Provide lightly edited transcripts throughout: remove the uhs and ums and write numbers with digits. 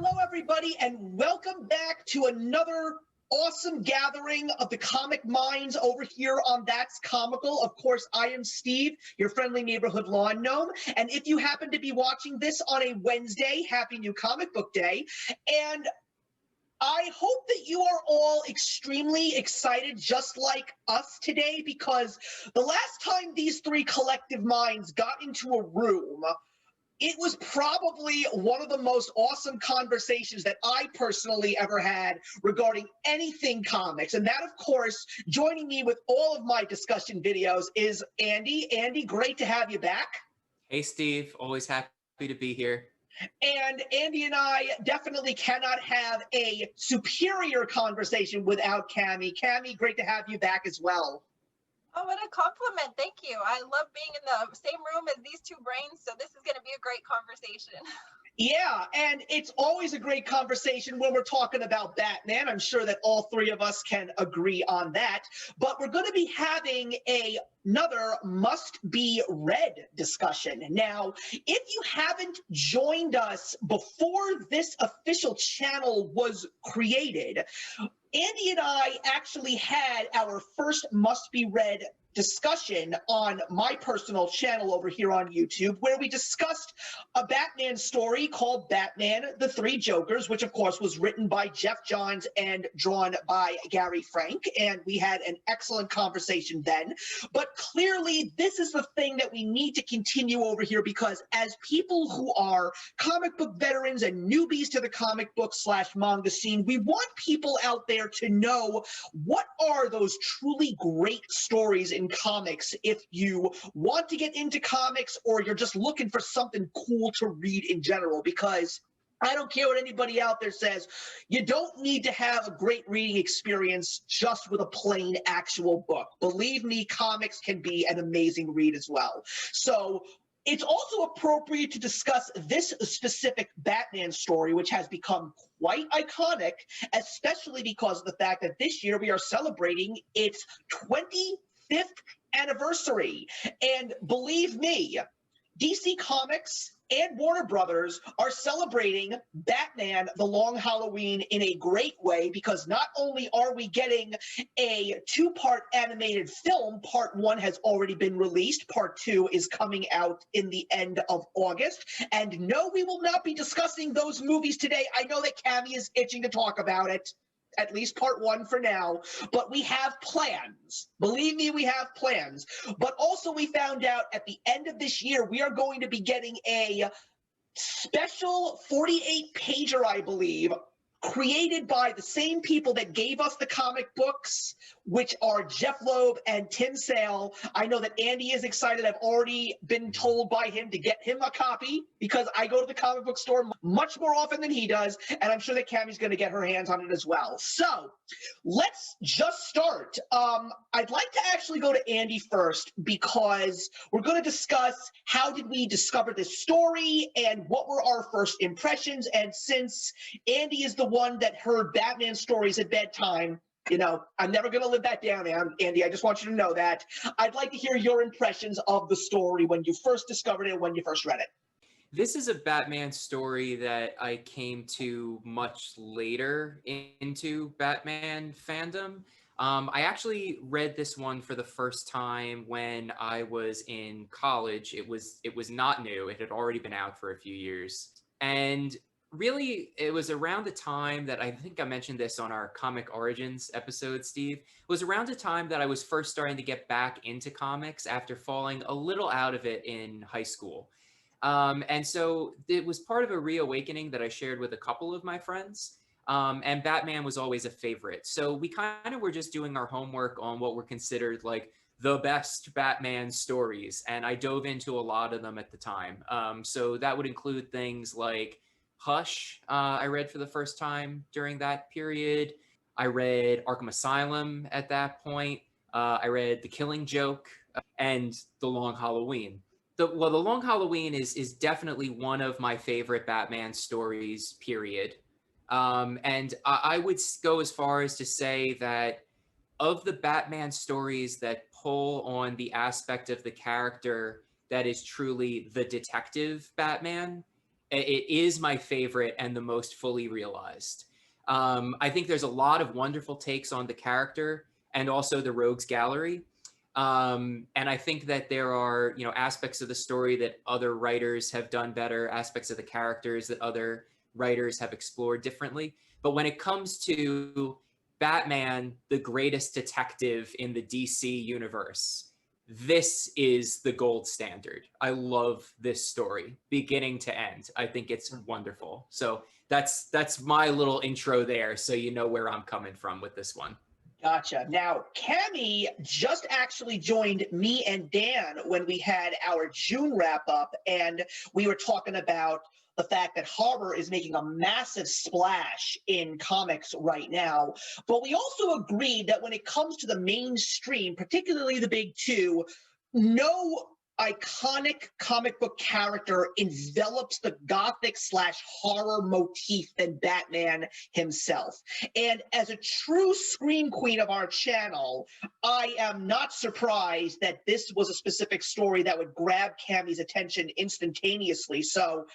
Hello, everybody, and welcome back to another awesome gathering of the comic minds over here on That's Comical. Of course, I am Steve, your friendly neighborhood lawn gnome, and if you happen to be watching this on a Wednesday, Happy New Comic Book Day, and I hope that you are all extremely excited, just like us today, because the last time these three collective minds got into a room, it was probably one of the most awesome conversations that I personally ever had regarding anything comics. And that, of course, joining me with all of my discussion videos is Andy. Andy, great to have you back. Hey, Steve. Always happy to be here. And Andy and I definitely cannot have a superior conversation without Cammie. Cammie, great to have you back as well. Oh, what a compliment. Thank you. I love being in the same room as these two brains, so this is going to be a great conversation. Yeah, and it's always a great conversation when we're talking about Batman. I'm sure that all three of us can agree on that. But we're going to be having another must-be-read discussion. Now, if you haven't joined us before this official channel was created, Andy and I actually had our first must-be-read discussion on my personal channel over here on YouTube, where we discussed a Batman story called Batman, The Three Jokers, which of course was written by Jeff Johns and drawn by Gary Frank, and we had an excellent conversation then. But clearly, this is the thing that we need to continue over here, because as people who are comic book veterans and newbies to the comic book / manga scene, we want people out there to know what are those truly great stories in comics if you want to get into comics or you're just looking for something cool to read in general, because I don't care what anybody out there says, you don't need to have a great reading experience just with a plain actual book. Believe me, comics can be an amazing read as well. So it's also appropriate to discuss this specific Batman story, which has become quite iconic, especially because of the fact that this year we are celebrating its 25th anniversary. And believe me, DC Comics and Warner Brothers are celebrating Batman The Long Halloween in a great way, because not only are we getting a two-part animated film, part 1 has already been released, part 2 is coming out in the end of August, and no, we will not be discussing those movies today. I know that Cammie is itching to talk about it, at least part 1 for now, but we have plans. Believe me, we have plans. But also we found out at the end of this year, we are going to be getting a special 48-pager, I believe, created by the same people that gave us the comic books, which are Jeff Loeb and Tim Sale. I know that Andy is excited. I've already been told by him to get him a copy, because I go to the comic book store much more often than he does, and I'm sure that Cammie's going to get her hands on it as well. So let's just start. I'd like to actually go to Andy first, because we're going to discuss how did we discover this story and what were our first impressions. And since Andy is the one that heard Batman stories at bedtime, you know, I'm never going to live that down, Andy. I just want you to know that. I'd like to hear your impressions of the story when you first discovered it, when you first read it. This is a Batman story that I came to much later into Batman fandom. I actually read this one for the first time when I was in college. It was not new. It had already been out for a few years. And really, it was around the time that I think I mentioned this on our Comic Origins episode, Steve. It was around the time that I was first starting to get back into comics after falling a little out of it in high school. And so it was part of a reawakening that I shared with a couple of my friends. And Batman was always a favorite. So we kind of were just doing our homework on what were considered like the best Batman stories. And I dove into a lot of them at the time. So that would include things like Hush, I read for the first time during that period. I read Arkham Asylum at that point. I read The Killing Joke and The Long Halloween. The Long Halloween is definitely one of my favorite Batman stories, period. And I would go as far as to say that of the Batman stories that pull on the aspect of the character that is truly the detective Batman, It is my favorite and the most fully realized. I think there's a lot of wonderful takes on the character and also the rogues gallery. And I think that there are, aspects of the story that other writers have done better, aspects of the characters that other writers have explored differently. But when it comes to Batman, the greatest detective in the DC universe, this is the gold standard. I love this story, beginning to end. I think it's wonderful. So that's my little intro there, so you know where I'm coming from with this one. Gotcha. Now, Cammie just actually joined me and Dan when we had our June wrap up, and we were talking about the fact that horror is making a massive splash in comics right now. But we also agreed that when it comes to the mainstream, particularly the big two, no iconic comic book character envelops the gothic/horror motif than Batman himself. And as a true scream queen of our channel, I am not surprised that this was a specific story that would grab Cammie's attention instantaneously. So,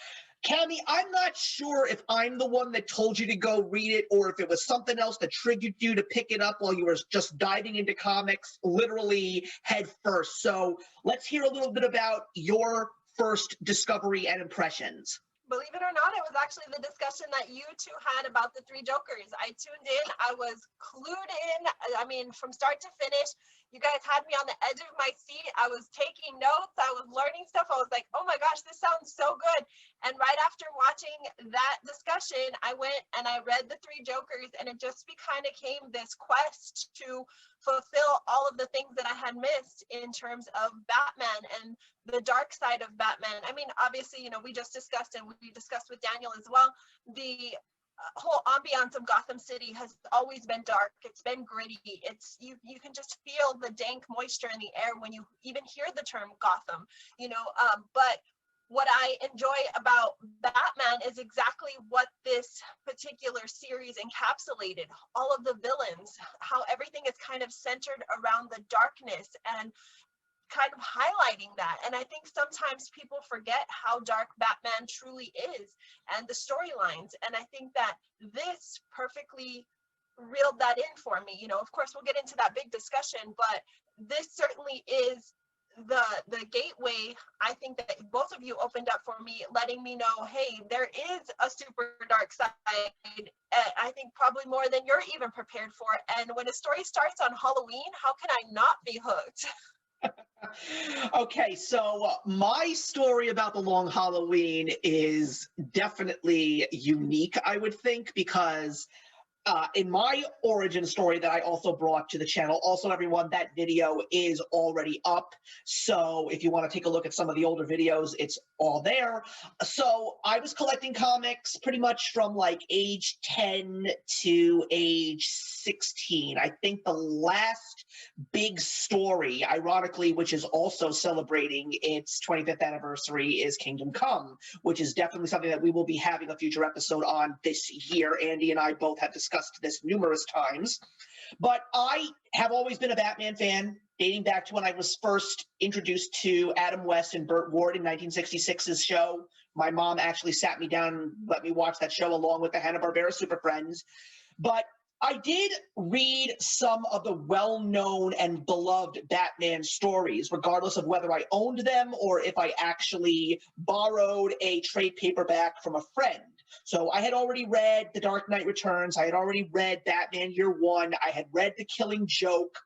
Cammie, I'm not sure if I'm the one that told you to go read it or if it was something else that triggered you to pick it up while you were just diving into comics literally head first. So let's hear a little bit about your first discovery and impressions. Believe it or not, it was actually the discussion that you two had about the Three Jokers. I tuned in, I was clued in. I mean, from start to finish, you guys had me on the edge of my seat. I was taking notes, I was learning stuff. I was like, oh my gosh, this sounds so good. And right after watching that discussion, I went and I read the Three Jokers, and it just kind of came this quest to fulfill all of the things that I had missed in terms of Batman and the dark side of Batman. I mean, obviously, we just discussed, and we discussed with Daniel as well, the whole ambiance of Gotham City has always been dark. It's been gritty. It's you can just feel the dank moisture in the air when you even hear the term Gotham, but what I enjoy about Batman is exactly what this particular series encapsulated. All of the villains, how everything is kind of centered around the darkness and kind of highlighting that. And I think sometimes people forget how dark Batman truly is and the storylines. And I think that this perfectly reeled that in for me. Of course, we'll get into that big discussion, but this certainly is the gateway. I think that both of you opened up for me, letting me know, hey, there is a super dark side. I think probably more than you're even prepared for. And when a story starts on Halloween, how can I not be hooked? Okay, so my story about the Long Halloween is definitely unique, I would think, because in my origin story that I also brought to the channel, also everyone, that video is already up. So if you want to take a look at some of the older videos, it's all there. So I was collecting comics pretty much from like age 10 to age 16. I think the last big story, ironically, which is also celebrating its 25th anniversary, is Kingdom Come, which is definitely something that we will be having a future episode on this year. Andy and I both have discussed this numerous times, but I have always been a Batman fan, dating back to when I was first introduced to Adam West and Burt Ward in 1966's show. My mom actually sat me down and let me watch that show along with the Hanna-Barbera Super Friends. But I did read some of the well-known and beloved Batman stories, regardless of whether I owned them or if I actually borrowed a trade paperback from a friend. So I had already read The Dark Knight Returns. I had already read Batman Year One. I had read The Killing Joke.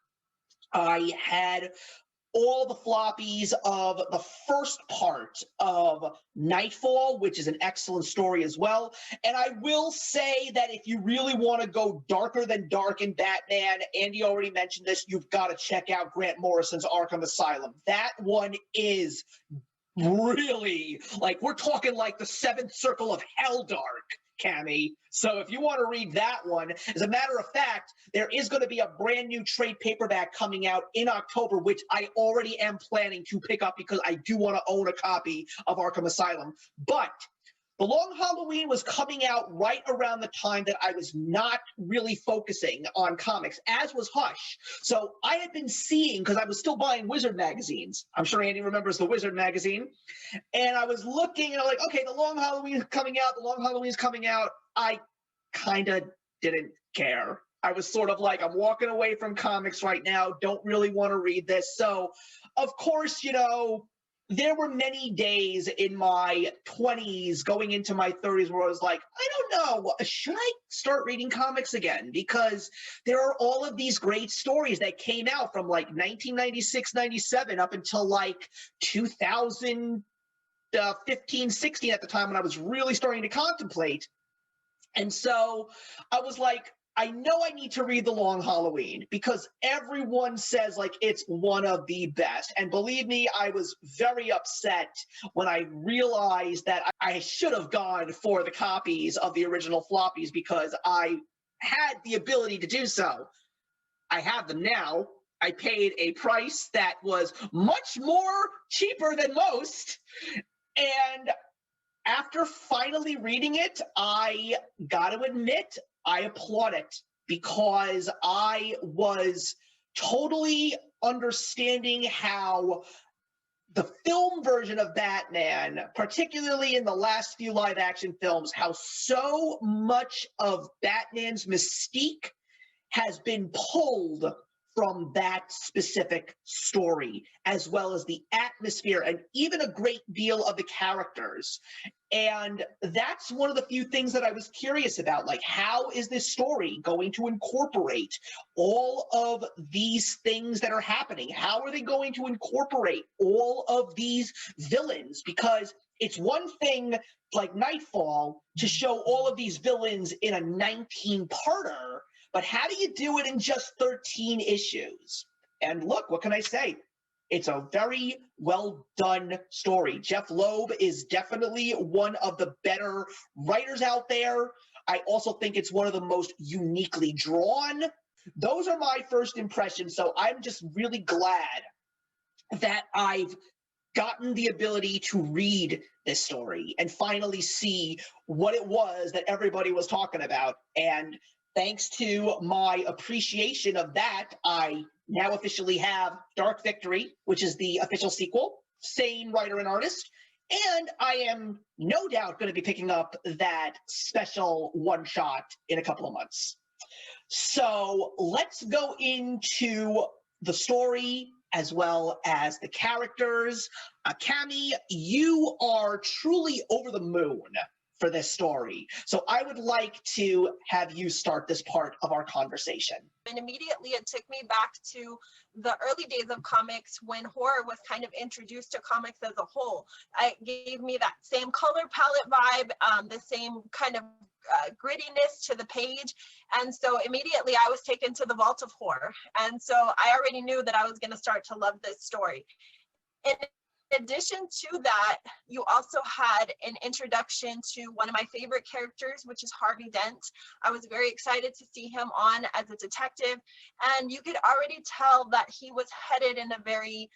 I had all the floppies of the first part of Nightfall, which is an excellent story as well. And I will say that if you really want to go darker than dark in Batman, Andy already mentioned this, you've got to check out Grant Morrison's Arkham Asylum. That one is really, like, we're talking like the seventh circle of hell dark, Cammie. So if you want to read that one, as a matter of fact, there is going to be a brand new trade paperback coming out in October, which I already am planning to pick up because I do want to own a copy of Arkham Asylum. But The Long Halloween was coming out right around the time that I was not really focusing on comics, as was Hush. So I had been seeing, because I was still buying Wizard magazines. I'm sure Andy remembers the Wizard magazine. And I was looking, and I'm like, okay, The Long Halloween is coming out. The Long Halloween is coming out. I kind of didn't care. I was sort of like, I'm walking away from comics right now. Don't really want to read this. So, of course, you know, there were many days in my 20s going into my 30s where I was like, I don't know, should I start reading comics again? Because there are all of these great stories that came out from like 1996, 97 up until like 2015, 16 at the time when I was really starting to contemplate. And so I was like, I know I need to read The Long Halloween because everyone says like it's one of the best. And believe me, I was very upset when I realized that I should have gone for the copies of the original floppies because I had the ability to do so. I have them now. I paid a price that was much more cheaper than most. And after finally reading it, I got to admit, I applaud it because I was totally understanding how the film version of Batman, particularly in the last few live action films, how so much of Batman's mystique has been pulled from that specific story, as well as the atmosphere and even a great deal of the characters. And that's one of the few things that I was curious about. Like, how is this story going to incorporate all of these things that are happening? How are they going to incorporate all of these villains? Because it's one thing, like Nightfall, to show all of these villains in a 19-parter, but how do you do it in just 13 issues? And look, what can I say? It's a very well done story. Jeff Loeb is definitely one of the better writers out there. I also think it's one of the most uniquely drawn. Those are my first impressions. So I'm just really glad that I've gotten the ability to read this story and finally see what it was that everybody was talking about. And thanks to my appreciation of that, I now officially have Dark Victory, which is the official sequel, same writer and artist, and I am no doubt going to be picking up that special one-shot in a couple of months. So let's go into the story as well as the characters. Cami, you are truly over the moon for this story. So I would like to have you start this part of our conversation. And immediately it took me back to the early days of comics when horror was kind of introduced to comics as a whole. It gave me that same color palette vibe, the same kind of grittiness to the page. And so immediately I was taken to the vault of horror. And so I already knew that I was going to start to love this story. In addition to that, you also had an introduction to one of my favorite characters, which is Harvey Dent. I was very excited to see him on as a detective, and you could already tell that he was headed in a very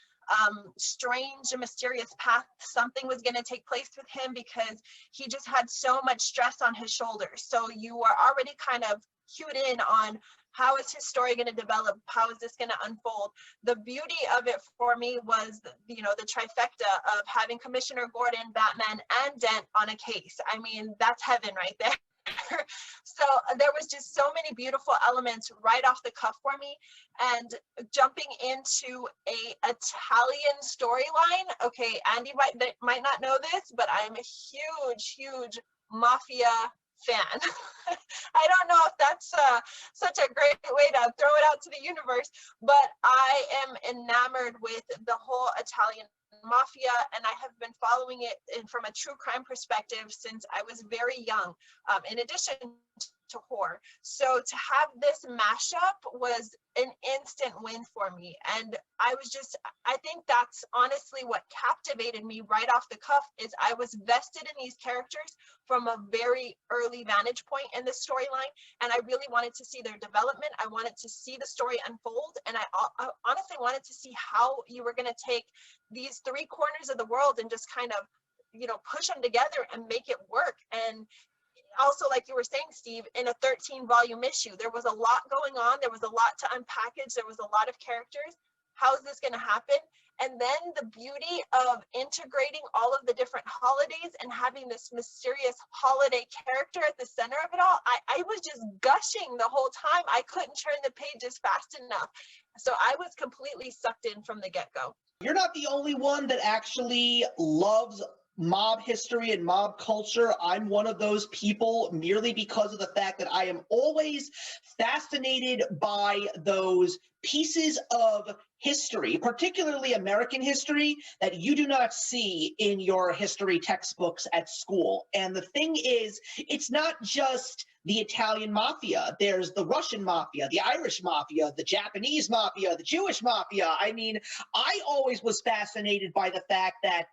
strange and mysterious path. Something was going to take place with him because he just had so much stress on his shoulders. So you were already kind of cued in on how is his story going to develop? How is this going to unfold? The beauty of it for me was, you know, the trifecta of having Commissioner Gordon, Batman, and Dent on a case. I mean, that's heaven right there. So there was just so many beautiful elements right off the cuff for me. And jumping into a Italian storyline. Okay, Andy might not know this, but I'm a huge mafia fan. I don't know if that's such a great way to throw it out to the universe, but I am enamored with the whole Italian mafia, and I have been following it from a true crime perspective since I was very young, in addition to horror. So to have this mashup was an instant win for me. And I think that's honestly what captivated me right off the cuff, is I was vested in these characters from a very early vantage point in this storyline. And I really wanted to see their development. I wanted to see the story unfold. And I honestly wanted to see how you were going to take these three corners of the world and just kind of push them together and make it work. And also, like you were saying, Steve, in a 13-volume issue, there was a lot going on. There was a lot to unpackage. There was a lot of characters. How is this going to happen? And then the beauty of integrating all of the different holidays and having this mysterious holiday character at the center of it all, I was just gushing the whole time. I couldn't turn the pages fast enough. So I was completely sucked in from the get-go. You're not the only one that actually loves mob history and mob culture. I'm one of those people merely because of the fact that I am always fascinated by those pieces of history, particularly American history, that you do not see in your history textbooks at school. And the thing is, it's not just the Italian mafia. There's the Russian mafia, the Irish mafia, the Japanese mafia, the Jewish mafia. I mean, I always was fascinated by the fact that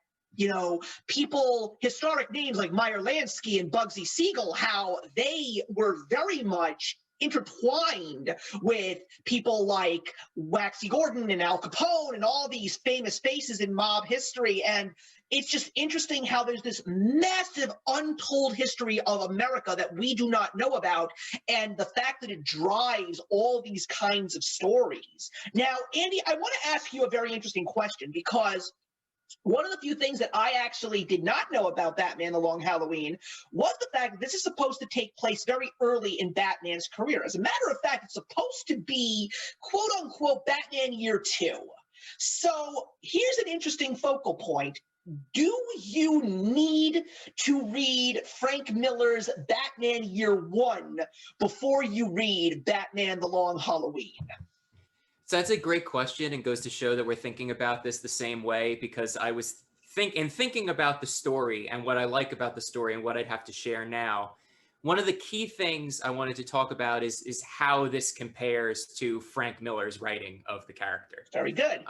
people, historic names like Meyer Lansky and Bugsy Siegel, how they were very much intertwined with people like Waxy Gordon and Al Capone and all these famous faces in mob history. And it's just interesting how there's this massive untold history of America that we do not know about, and the fact that it drives all these kinds of stories. Now, Andy, I want to ask you a very interesting question, because one of the few things that I actually did not know about Batman The Long Halloween was the fact that this is supposed to take place very early in Batman's career. As a matter of fact, it's supposed to be, quote-unquote, Batman Year 2. So here's an interesting focal point. Do you need to read Frank Miller's Batman Year 1 before you read Batman The Long Halloween? So that's a great question, and goes to show that we're thinking about this the same way, because I was thinking about the story and what I like about the story and what I'd have to share now. One of the key things I wanted to talk about is how this compares to Frank Miller's writing of the character. Very good.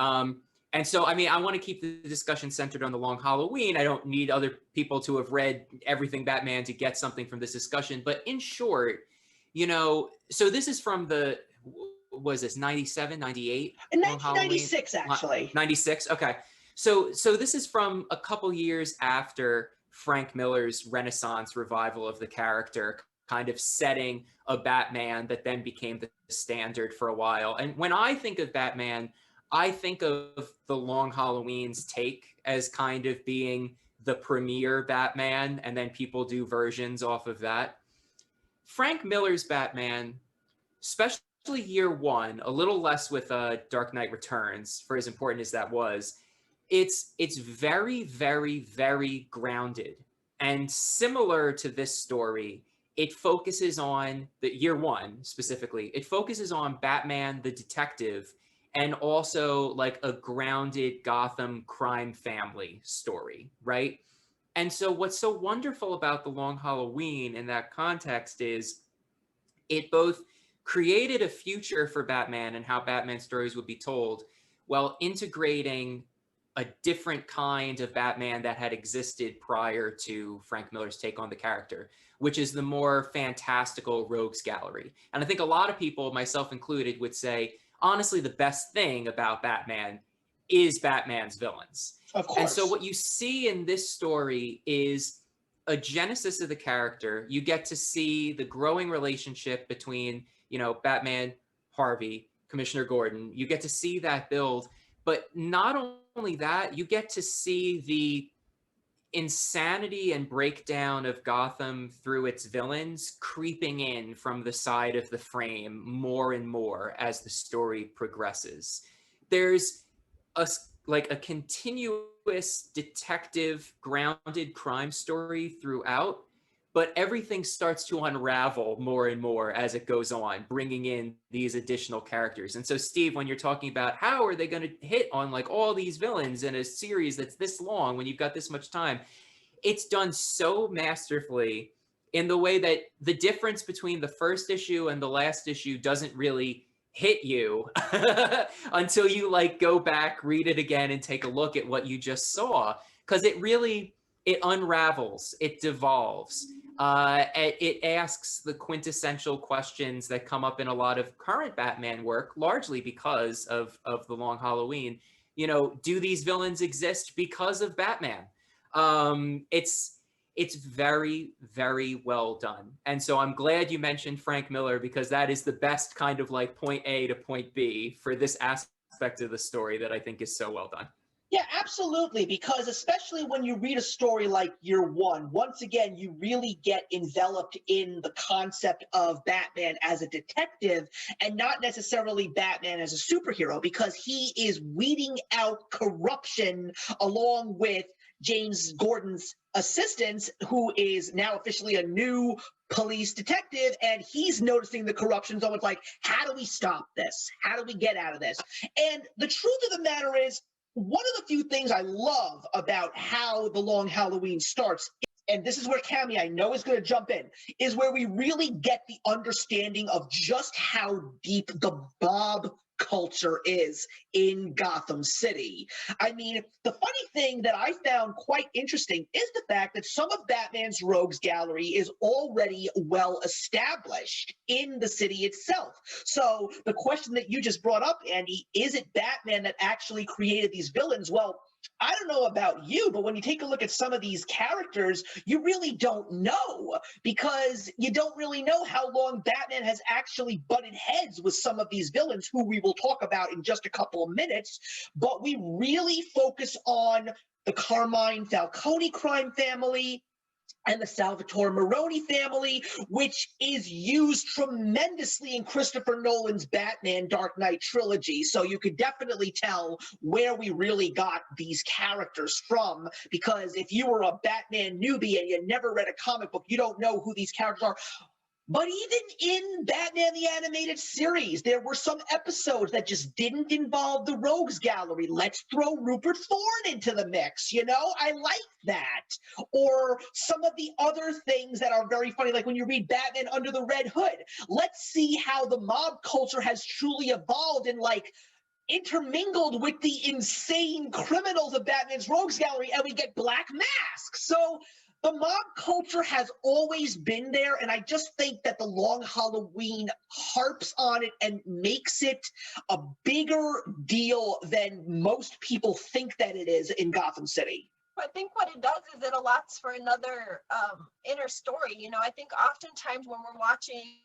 And so, I mean, I want to keep the discussion centered on The Long Halloween. I don't need other people to have read everything Batman to get something from this discussion. But in short, so this is from the... was this 97, 98? In 1996, actually. 96, okay. So this is from a couple years after Frank Miller's Renaissance revival of the character, kind of setting a Batman that then became the standard for a while. And when I think of Batman, I think of The Long Halloween's take as kind of being the premier Batman, and then people do versions off of that. Frank Miller's Batman, especially Year 1, a little less with Dark Knight Returns, for as important as that was, it's very, very, very grounded. And similar to this story, it focuses on the Year 1 specifically. It focuses on Batman the detective, and also like a grounded Gotham crime family story, right? And so what's so wonderful about The Long Halloween in that context is it both created a future for Batman and how Batman stories would be told, while integrating a different kind of Batman that had existed prior to Frank Miller's take on the character, which is the more fantastical rogues gallery. And I think a lot of people, myself included, would say, honestly, the best thing about Batman is Batman's villains. Of course. And so what you see in this story is a genesis of the character. You get to see the growing relationship between, Batman, Harvey, Commissioner Gordon. You get to see that build, but not only that, you get to see the insanity and breakdown of Gotham through its villains creeping in from the side of the frame more and more as the story progresses. There's a continuous detective grounded crime story throughout, but everything starts to unravel more and more as it goes on, bringing in these additional characters. And so, Steve, when you're talking about how are they going to hit on like all these villains in a series that's this long when you've got this much time, it's done so masterfully in the way that the difference between the first issue and the last issue doesn't really hit you until you like go back, read it again, and take a look at what you just saw, because it unravels, it devolves. It asks the quintessential questions that come up in a lot of current Batman work, largely because of The Long Halloween. Do these villains exist because of Batman? It's very, very well done. And so I'm glad you mentioned Frank Miller, because that is the best kind of like point A to point B for this aspect of the story that I think is so well done. Yeah, absolutely. Because especially when you read a story like Year One, once again, you really get enveloped in the concept of Batman as a detective and not necessarily Batman as a superhero, because he is weeding out corruption along with James Gordon's assistant, who is now officially a new police detective, and he's noticing the corruption. So it's like, how do we stop this? How do we get out of this? And the truth of the matter is, one of the few things I love about how The Long Halloween starts, and this is where Cammy, I know, is going to jump in, is where we really get the understanding of just how deep the mob culture is in Gotham City. I mean, the funny thing that I found quite interesting is the fact that some of Batman's rogues gallery is already well established in the city itself. So the question that you just brought up, Andy, is it Batman that actually created these villains? Well, I don't know about you, but when you take a look at some of these characters, you really don't know, because you don't really know how long Batman has actually butted heads with some of these villains, who we will talk about in just a couple of minutes. But we really focus on the Carmine Falcone crime family and the Salvatore Maroni family, which is used tremendously in Christopher Nolan's Batman Dark Knight trilogy. So you could definitely tell where we really got these characters from, because if you were a Batman newbie and you never read a comic book, you don't know who these characters are. But even in Batman the Animated Series, there were some episodes that just didn't involve the Rogues Gallery. Let's throw Rupert Thorne into the mix, you know? I like that. Or some of the other things that are very funny, like when you read Batman Under the Red Hood. Let's see how the mob culture has truly evolved and, like, intermingled with the insane criminals of Batman's Rogues Gallery, and we get Black Mask. So the mob culture has always been there, and I just think that The Long Halloween harps on it and makes it a bigger deal than most people think that it is in Gotham City. I think what it does is it allots for another inner story. You know, I think oftentimes when we're watching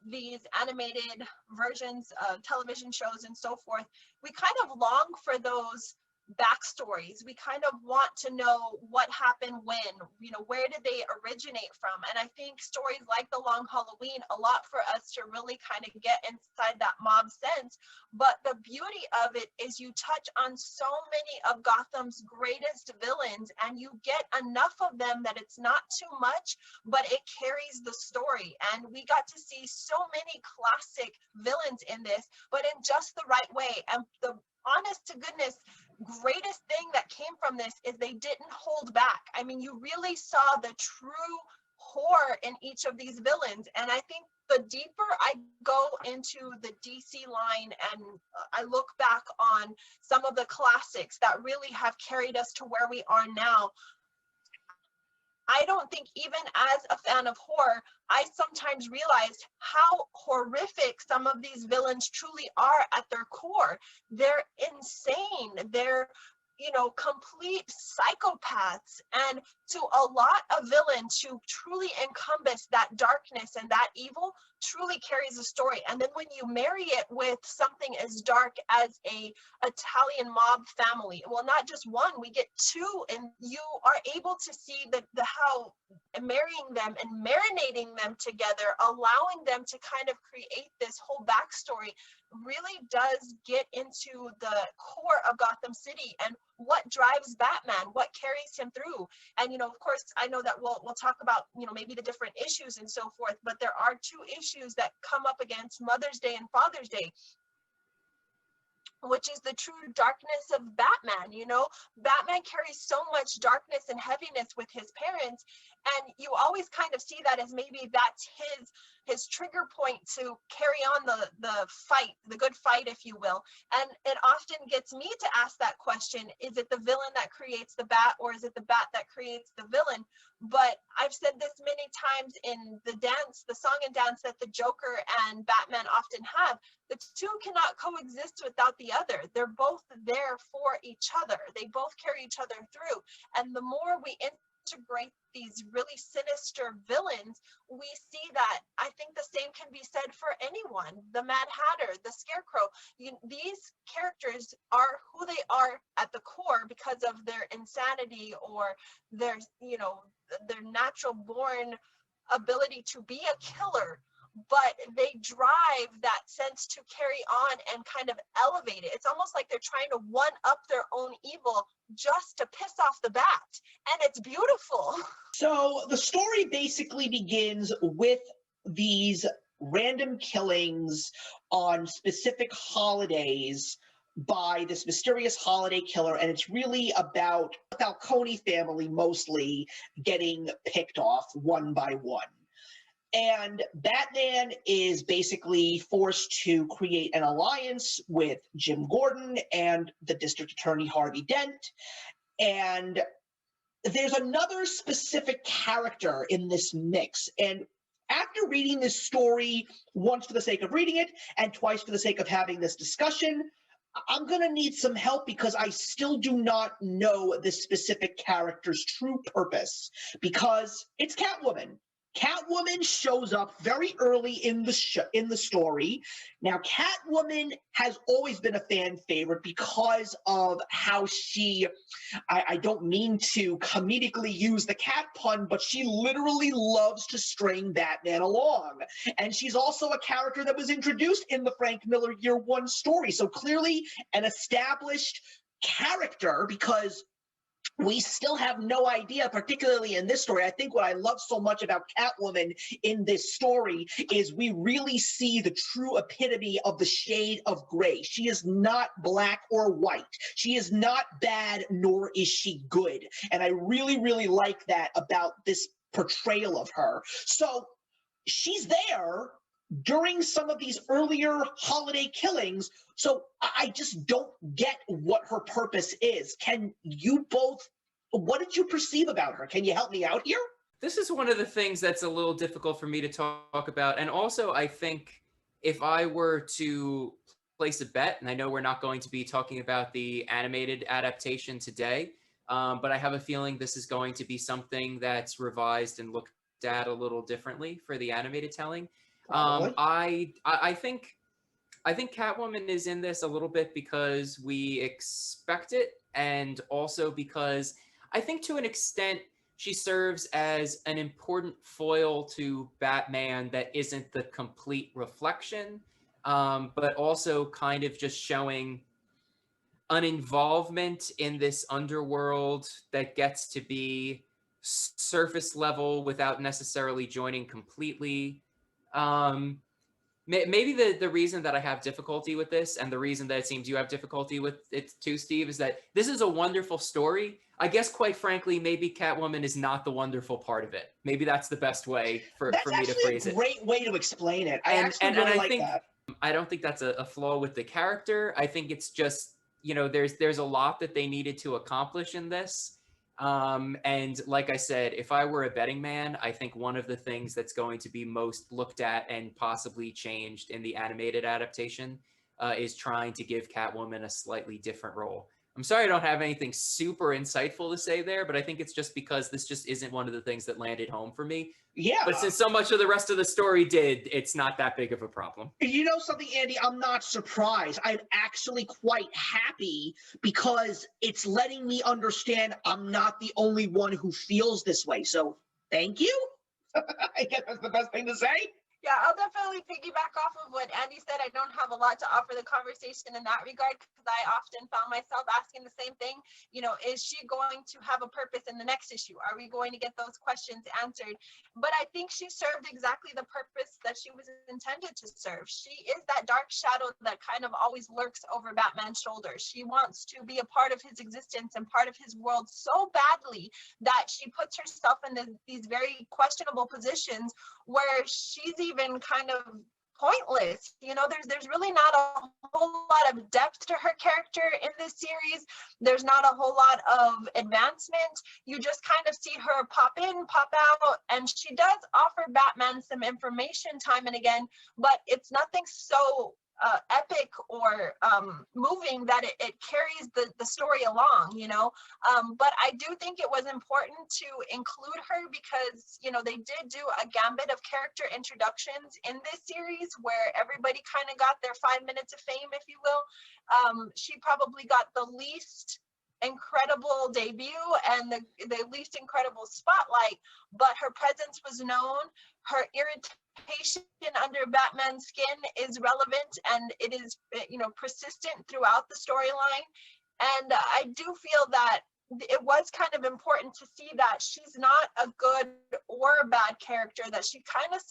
these animated versions of television shows and so forth, we kind of long for those backstories. We kind of want to know what happened when, you know, where did they originate from? And I think stories like The Long Halloween allow for us to really kind of get inside that mob sense. But the beauty of it is you touch on so many of Gotham's greatest villains, and you get enough of them that it's not too much, but it carries the story. And we got to see so many classic villains in this, but in just the right way. And the honest to goodness greatest thing that came from this is they didn't hold back. I mean, you really saw the true horror in each of these villains. And I think the deeper I go into the DC line and I look back on some of the classics that really have carried us to where we are now, I don't think, even as a fan of horror, I sometimes realized how horrific some of these villains truly are at their core. They're insane. They're, you know, complete psychopaths. And to allow a villain to truly encompass that darkness and that evil truly carries a story. And then when you marry it with something as dark as a Italian mob family, well, not just one, we get two, and you are able to see the how marrying them and marinating them together, allowing them to kind of create this whole backstory, really does get into the core of Gotham City and what drives Batman, what carries him through. And, you know, of course, I know that we'll talk about, you know, maybe the different issues and so forth, but there are two issues that come up against Mother's Day and Father's Day, which is the true darkness of Batman. You know, Batman carries so much darkness and heaviness with his parents, and you always kind of see that as maybe that's his trigger point to carry on the fight, the good fight, if you will. And it often gets me to ask that question: is it the villain that creates the bat, or is it the bat that creates the villain? But I've said this many times in the song and dance that the Joker and Batman often have. The two cannot coexist without the other. They're both there for each other. They both carry each other through. And the more we integrate these really sinister villains, we see that I think the same can be said for anyone. The Mad Hatter, the Scarecrow. These characters are who they are at the core because of their insanity or their, their natural born ability to be a killer, but they drive that sense to carry on and kind of elevate it. It's almost like they're trying to one up their own evil just to piss off the bat, and it's beautiful. So the story basically begins with these random killings on specific holidays by this mysterious holiday killer, and it's really about the Falcone family mostly getting picked off one by one. And Batman is basically forced to create an alliance with Jim Gordon and the district attorney Harvey Dent. And there's another specific character in this mix. And after reading this story once for the sake of reading it and twice for the sake of having this discussion, I'm going to need some help because I still do not know this specific character's true purpose, because it's Catwoman. Catwoman shows up very early in the story. Now, Catwoman has always been a fan favorite because of how she, I don't mean to comedically use the cat pun, but she literally loves to string Batman along. And she's also a character that was introduced in the Frank Miller Year One story. So clearly an established character, because we still have no idea, particularly in this story. I think what I love so much about Catwoman in this story is we really see the true epitome of the shade of gray. She is not black or white. She is not bad, nor is she good. And I really, really like that about this portrayal of her. So she's there during some of these earlier holiday killings, so I just don't get what her purpose is. Can you both, what did you perceive about her? Can you help me out here? This is one of the things that's a little difficult for me to talk about. And also, I think if I were to place a bet, and I know we're not going to be talking about the animated adaptation today, but I have a feeling this is going to be something that's revised and looked at a little differently for the animated telling. I think Catwoman is in this a little bit because we expect it, and also because I think to an extent she serves as an important foil to Batman that isn't the complete reflection, but also kind of just showing an involvement in this underworld that gets to be surface level without necessarily joining completely. Maybe the reason that I have difficulty with this, and the reason that it seems you have difficulty with it too, Steve, is that this is a wonderful story. I guess, quite frankly, maybe Catwoman is not the wonderful part of it. Maybe that's the best way for me to phrase it. That's actually a great way to explain it. I really like that. I don't think that's a flaw with the character. I think it's just, there's a lot that they needed to accomplish in this. And like I said, if I were a betting man, I think one of the things that's going to be most looked at and possibly changed in the animated adaptation is trying to give Catwoman a slightly different role. I'm sorry I don't have anything super insightful to say there, but I think it's just because this just isn't one of the things that landed home for me. Yeah. But since so much of the rest of the story did, it's not that big of a problem. You know something, Andy? I'm not surprised. I'm actually quite happy because it's letting me understand I'm not the only one who feels this way. So thank you. I guess that's the best thing to say. Yeah, I'll definitely piggyback off of what Andy said. I don't have a lot to offer the conversation in that regard because I often found myself asking the same thing. Is she going to have a purpose in the next issue? Are we going to get those questions answered? But I think she served exactly the purpose that she was intended to serve. She is that dark shadow that kind of always lurks over Batman's shoulders. She wants to be a part of his existence and part of his world so badly that she puts herself in these very questionable positions where she's even kind of pointless. There's really not a whole lot of depth to her character in this series. There's not a whole lot of advancement. You just kind of see her pop in, pop out, and she does offer Batman some information time and again, but it's nothing so epic or moving that it carries the story along, you know. But I do think it was important to include her because, you know, they did do a gambit of character introductions in this series where everybody kind of got their 5 minutes of fame, if you will. She probably got the least incredible debut and the least incredible spotlight, but her presence was known. Her irritation under Batman's skin is relevant, and it is, you know, persistent throughout the storyline. And I do feel that it was kind of important to see that she's not a good or a bad character, that she kind of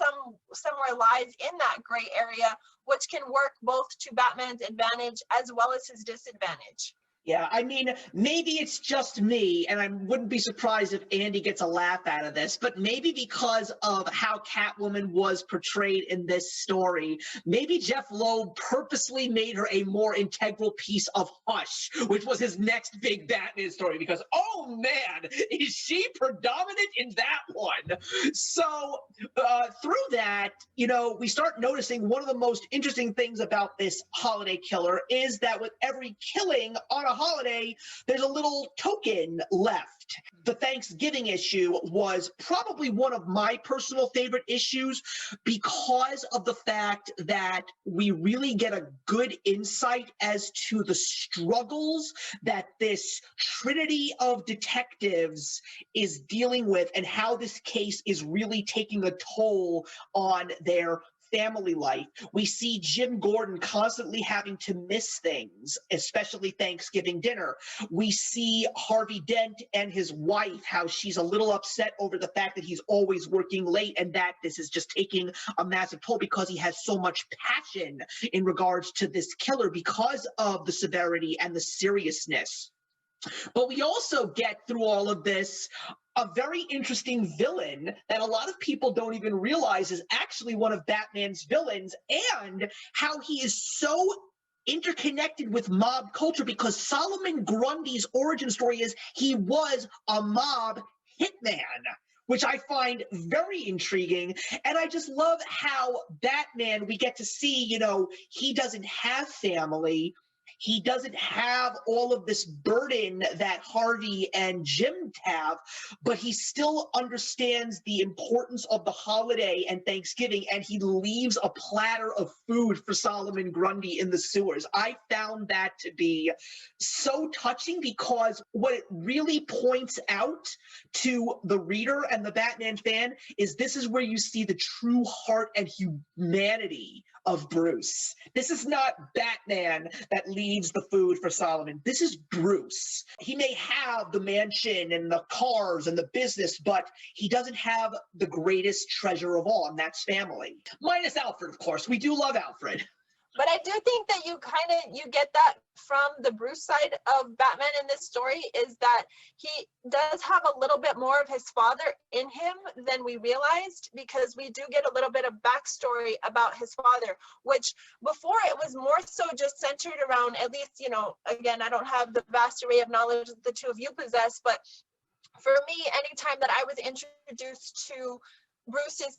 somewhere lies in that gray area, which can work both to Batman's advantage as well as his disadvantage. Yeah, I mean, maybe it's just me, and I wouldn't be surprised if Andy gets a laugh out of this, but maybe because of how Catwoman was portrayed in this story, maybe Jeff Loeb purposely made her a more integral piece of Hush, which was his next big Batman story, because, oh man, is she predominant in that one? So, through that, you know, we start noticing one of the most interesting things about this holiday killer is that with every killing on a holiday, there's a little token left. The Thanksgiving issue was probably one of my personal favorite issues because of the fact that we really get a good insight as to the struggles that this trinity of detectives is dealing with and how this case is really taking a toll on their family life. We see Jim Gordon constantly having to miss things, especially Thanksgiving dinner. We see Harvey Dent and his wife, how she's a little upset over the fact that he's always working late and that this is just taking a massive toll because he has so much passion in regards to this killer because of the severity and the seriousness. But we also get through all of this a very interesting villain that a lot of people don't even realize is actually one of Batman's villains, and how he is so interconnected with mob culture because Solomon Grundy's origin story is he was a mob hitman, which I find very intriguing. And I just love how Batman, we get to see, you know, he doesn't have family. He doesn't have all of this burden that Harvey and Jim have, but he still understands the importance of the holiday and Thanksgiving, and he leaves a platter of food for Solomon Grundy in the sewers. I found that to be so touching because what it really points out to the reader and the Batman fan is this is where you see the true heart and humanity of Bruce. This is not Batman that leaves the food for Solomon. This is Bruce. He may have the mansion and the cars and the business, but he doesn't have the greatest treasure of all, and that's family. Minus Alfred, of course. We do love Alfred. But I do think that you get that from the Bruce side of Batman in this story, is that he does have a little bit more of his father in him than we realized, because we do get a little bit of backstory about his father, which before it was more so just centered around, at least, you know, again, I don't have the vast array of knowledge that the two of you possess, but for me, anytime that I was introduced to Bruce's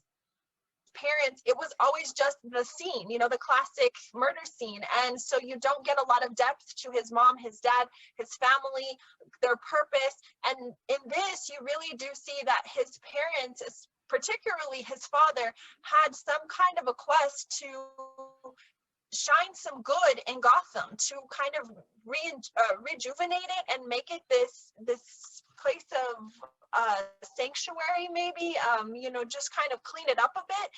parents, it was always just the scene, you know, the classic murder scene. And so you don't get a lot of depth to his mom, his dad, his family, their purpose. And in this, you really do see that his parents, particularly his father, had some kind of a quest to shine some good in Gotham, to kind of rejuvenate it and make it this place of sanctuary, maybe, you know, just kind of clean it up a bit.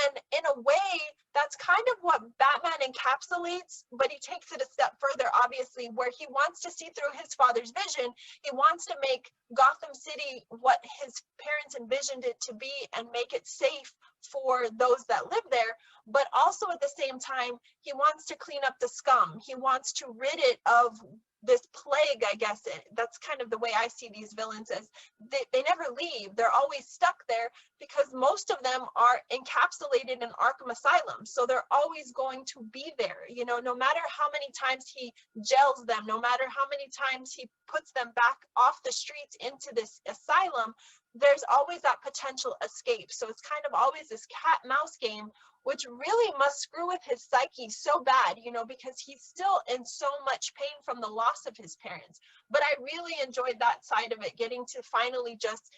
And in a way, that's kind of what Batman encapsulates, but he takes it a step further, obviously, where he wants to see through his father's vision. He wants to make Gotham City what his parents envisioned it to be and make it safe for those that live there. But also at the same time, he wants to clean up the scum. He wants to rid it of this plague, I guess. That's kind of the way I see these villains, as they never leave. They're always stuck there because most of them are encapsulated in Arkham Asylum. So they're always going to be there. You know, no matter how many times he gels them, no matter how many times he puts them back off the streets into this asylum, there's always that potential escape. So it's kind of always this cat mouse game, which really must screw with his psyche so bad, you know, because he's still in so much pain from the loss of his parents. But I really enjoyed that side of it, getting to finally just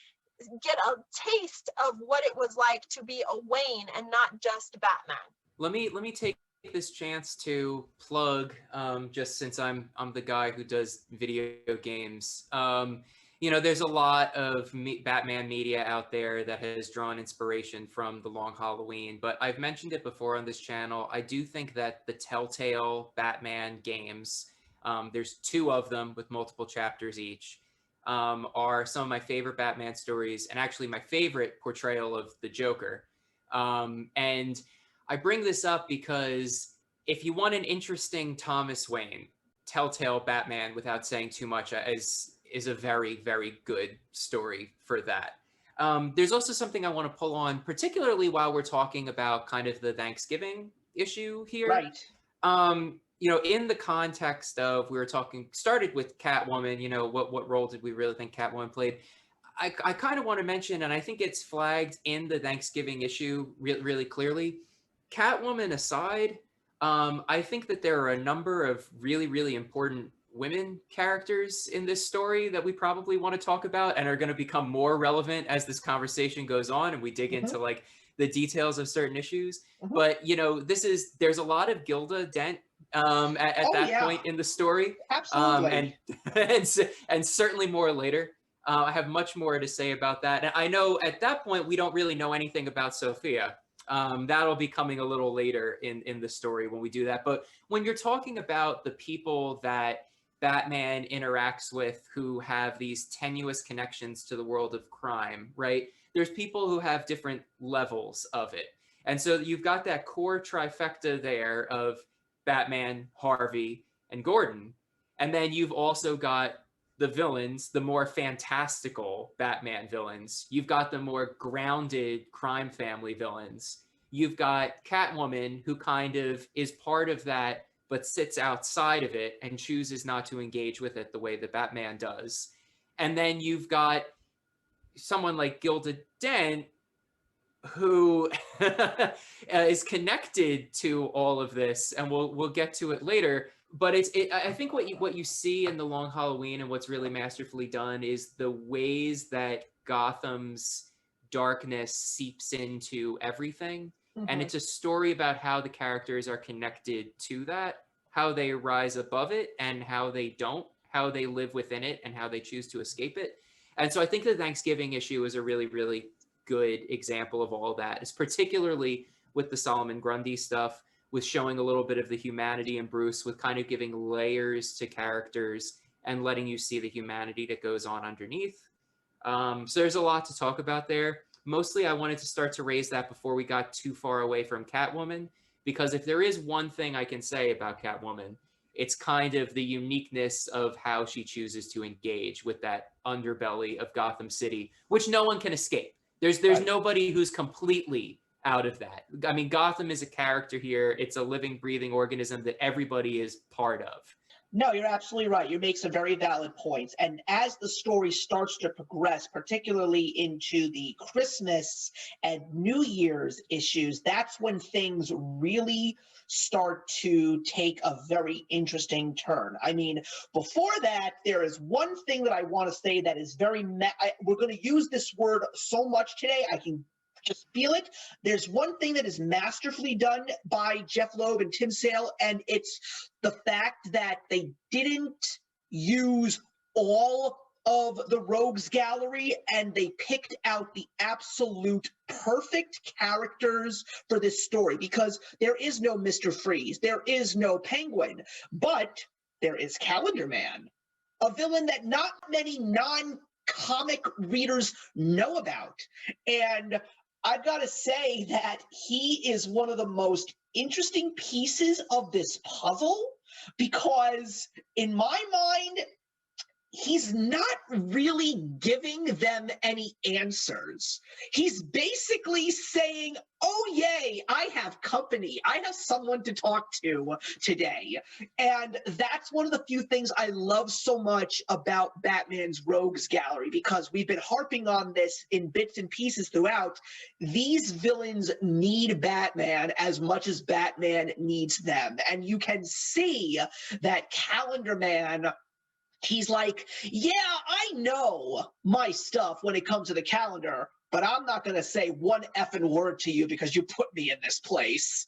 get a taste of what it was like to be a Wayne and not just Batman. Let me take this chance to plug, just since I'm the guy who does video games. You know, there's a lot of Batman media out there that has drawn inspiration from The Long Halloween, but I've mentioned it before on this channel. I do think that the Telltale Batman games, there's 2 of them with multiple chapters each, are some of my favorite Batman stories, and actually my favorite portrayal of the Joker. And I bring this up because if you want an interesting Thomas Wayne, Telltale Batman, without saying too much, is a very, very good story for that. There's also something I want to pull on, particularly while we're talking about kind of the Thanksgiving issue here. Right. You know, in the context of, we were started with Catwoman, you know, what role did we really think Catwoman played? I kind of want to mention, and I think it's flagged in the Thanksgiving issue really clearly, Catwoman aside, I think that there are a number of really, really important women characters in this story that we probably want to talk about and are going to become more relevant as this conversation goes on and we dig into like the details of certain issues. But, you know, there's a lot of Gilda Dent at that point in the story. Absolutely. And certainly more later. I have much more to say about that. And I know at that point, we don't really know anything about Sophia. That'll be coming a little later in the story when we do that. But when you're talking about the people that Batman interacts with who have these tenuous connections to the world of crime, right? There's people who have different levels of it. And so you've got that core trifecta there of Batman, Harvey, and Gordon. And then you've also got the villains, the more fantastical Batman villains. You've got the more grounded crime family villains. You've got Catwoman, who kind of is part of that, but sits outside of it and chooses not to engage with it the way that Batman does. And then you've got someone like Gilda Dent, who is connected to all of this, and we'll get to it later. But I think what you see in The Long Halloween and what's really masterfully done is the ways that Gotham's darkness seeps into everything. And it's a story about how the characters are connected to that, how they rise above it and how they don't, how they live within it and how they choose to escape it. And so I think the Thanksgiving issue is a really, really good example of all that. It's particularly with the Solomon Grundy stuff, with showing a little bit of the humanity in Bruce, with kind of giving layers to characters and letting you see the humanity that goes on underneath. So there's a lot to talk about there. Mostly I wanted to start to raise that before we got too far away from Catwoman, because if there is one thing I can say about Catwoman, it's kind of the uniqueness of how she chooses to engage with that underbelly of Gotham City, which no one can escape. There's nobody who's completely out of that. I mean, Gotham is a character here. It's a living, breathing organism that everybody is part of. No, you're absolutely right. You make some very valid points. And as the story starts to progress, particularly into the Christmas and New Year's issues, that's when things really start to take a very interesting turn. I mean, before that, there is one thing that I want to say that is very, we're going to use this word so much today, I can just feel it. There's one thing that is masterfully done by Jeff Loeb and Tim Sale, and it's the fact that they didn't use all of the rogues gallery and they picked out the absolute perfect characters for this story, because there is no Mr. Freeze, there is no Penguin, but there is Calendar Man, a villain that not many non-comic readers know about. And I've got to say that he is one of the most interesting pieces of this puzzle, because in my mind, he's not really giving them any answers. He's basically saying, oh, yay, I have company. I have someone to talk to today. And that's one of the few things I love so much about Batman's Rogues Gallery, because we've been harping on this in bits and pieces throughout. These villains need Batman as much as Batman needs them. And you can see that Calendar Man, he's like, yeah, I know my stuff when it comes to the calendar, but I'm not going to say one effing word to you because you put me in this place.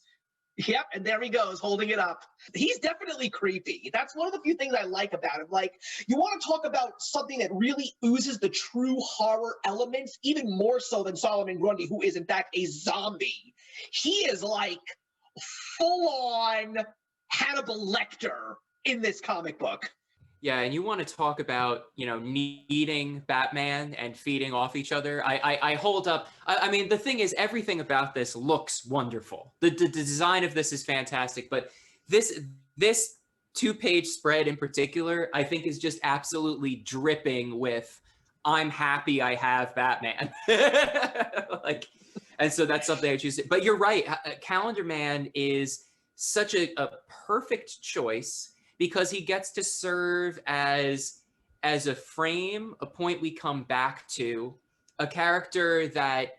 Yep, and there he goes, holding it up. He's definitely creepy. That's one of the few things I like about him. Like, you want to talk about something that really oozes the true horror elements, even more so than Solomon Grundy, who is, in fact, a zombie. He is, like, full-on Hannibal Lecter in this comic book. Yeah, and you want to talk about, you know, needing Batman and feeding off each other. I hold up. I mean, the thing is, everything about this looks wonderful. The design of this is fantastic, but this 2-page spread in particular, I think, is just absolutely dripping with, I'm happy I have Batman. Like, and so that's something I choose. But you're right. Calendar Man is such a perfect choice, because he gets to serve as a frame, a point we come back to, a character that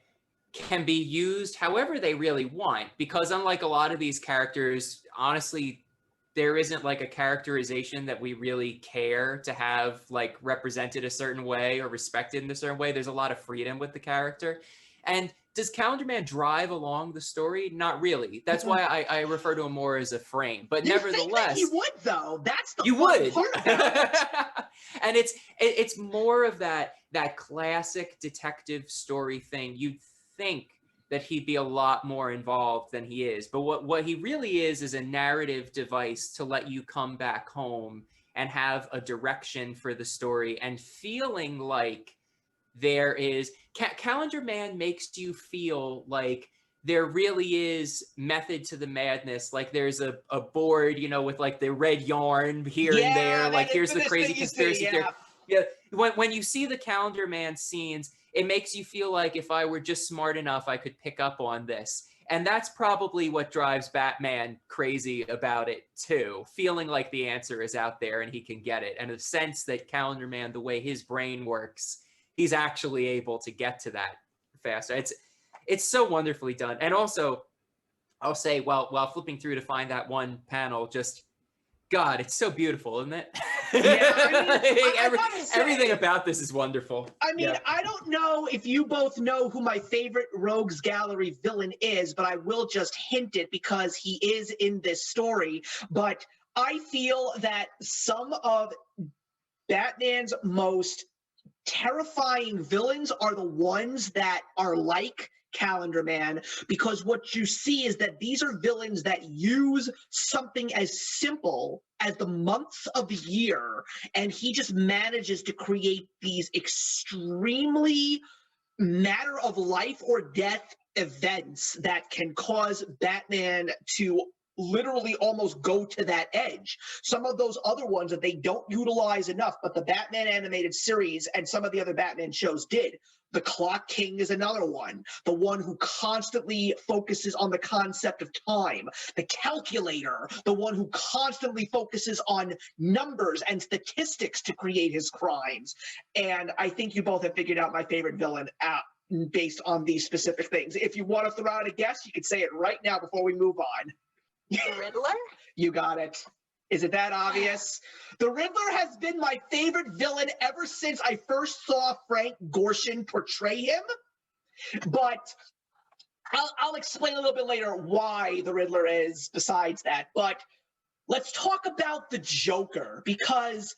can be used however they really want. Because unlike a lot of these characters, honestly, there isn't like a characterization that we really care to have like represented a certain way or respected in a certain way. There's a lot of freedom with the character. And does Calendar Man drive along the story? Not really. That's why I refer to him more as a frame. But nevertheless, you would, though. That's the you fun would. part about it. And it's more of that classic detective story thing. You'd think that he'd be a lot more involved than he is. But what he really is a narrative device to let you come back home and have a direction for the story, and feeling like there is Calendar Man makes you feel like there really is method to the madness. Like there's a board, you know, with like the red yarn here and there. Like here's the crazy conspiracy theory. Yeah. When you see the Calendar Man scenes, it makes you feel like if I were just smart enough, I could pick up on this. And that's probably what drives Batman crazy about it too. Feeling like the answer is out there and he can get it. And a sense that Calendar Man, the way his brain works, he's actually able to get to that faster. It's so wonderfully done. And also, I'll say, while flipping through to find that one panel, just, God, it's so beautiful, isn't it? Yeah, I mean, everything about this is wonderful. I mean, yeah. I don't know if you both know who my favorite Rogues Gallery villain is, but I will just hint it because he is in this story. But I feel that some of Batman's most terrifying villains are the ones that are like Calendar Man, because what you see is that these are villains that use something as simple as the months of the year, and he just manages to create these extremely matter of life or death events that can cause Batman to literally almost go to that edge. Some of those other ones that they don't utilize enough, but the Batman animated series and some of the other Batman shows did. The Clock King is another one, the one who constantly focuses on the concept of time. The Calculator, the one who constantly focuses on numbers and statistics to create his crimes. And I think you both have figured out my favorite villain based on these specific things. If you want to throw out a guess, you can say it right now before we move on. The Riddler? You got it. Is it that obvious? The Riddler has been my favorite villain ever since I first saw Frank Gorshin portray him. But I'll explain a little bit later why the Riddler is besides that. But let's talk about the Joker, because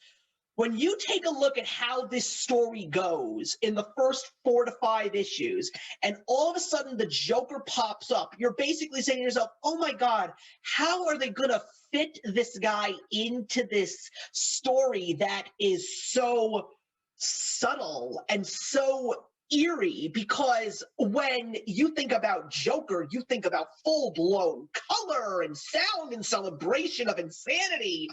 when you take a look at how this story goes in the first 4 to 5 issues, and all of a sudden the Joker pops up, you're basically saying to yourself, oh my God, how are they going to fit this guy into this story that is so subtle and so eerie? Because when you think about Joker, you think about full-blown color and sound and celebration of insanity.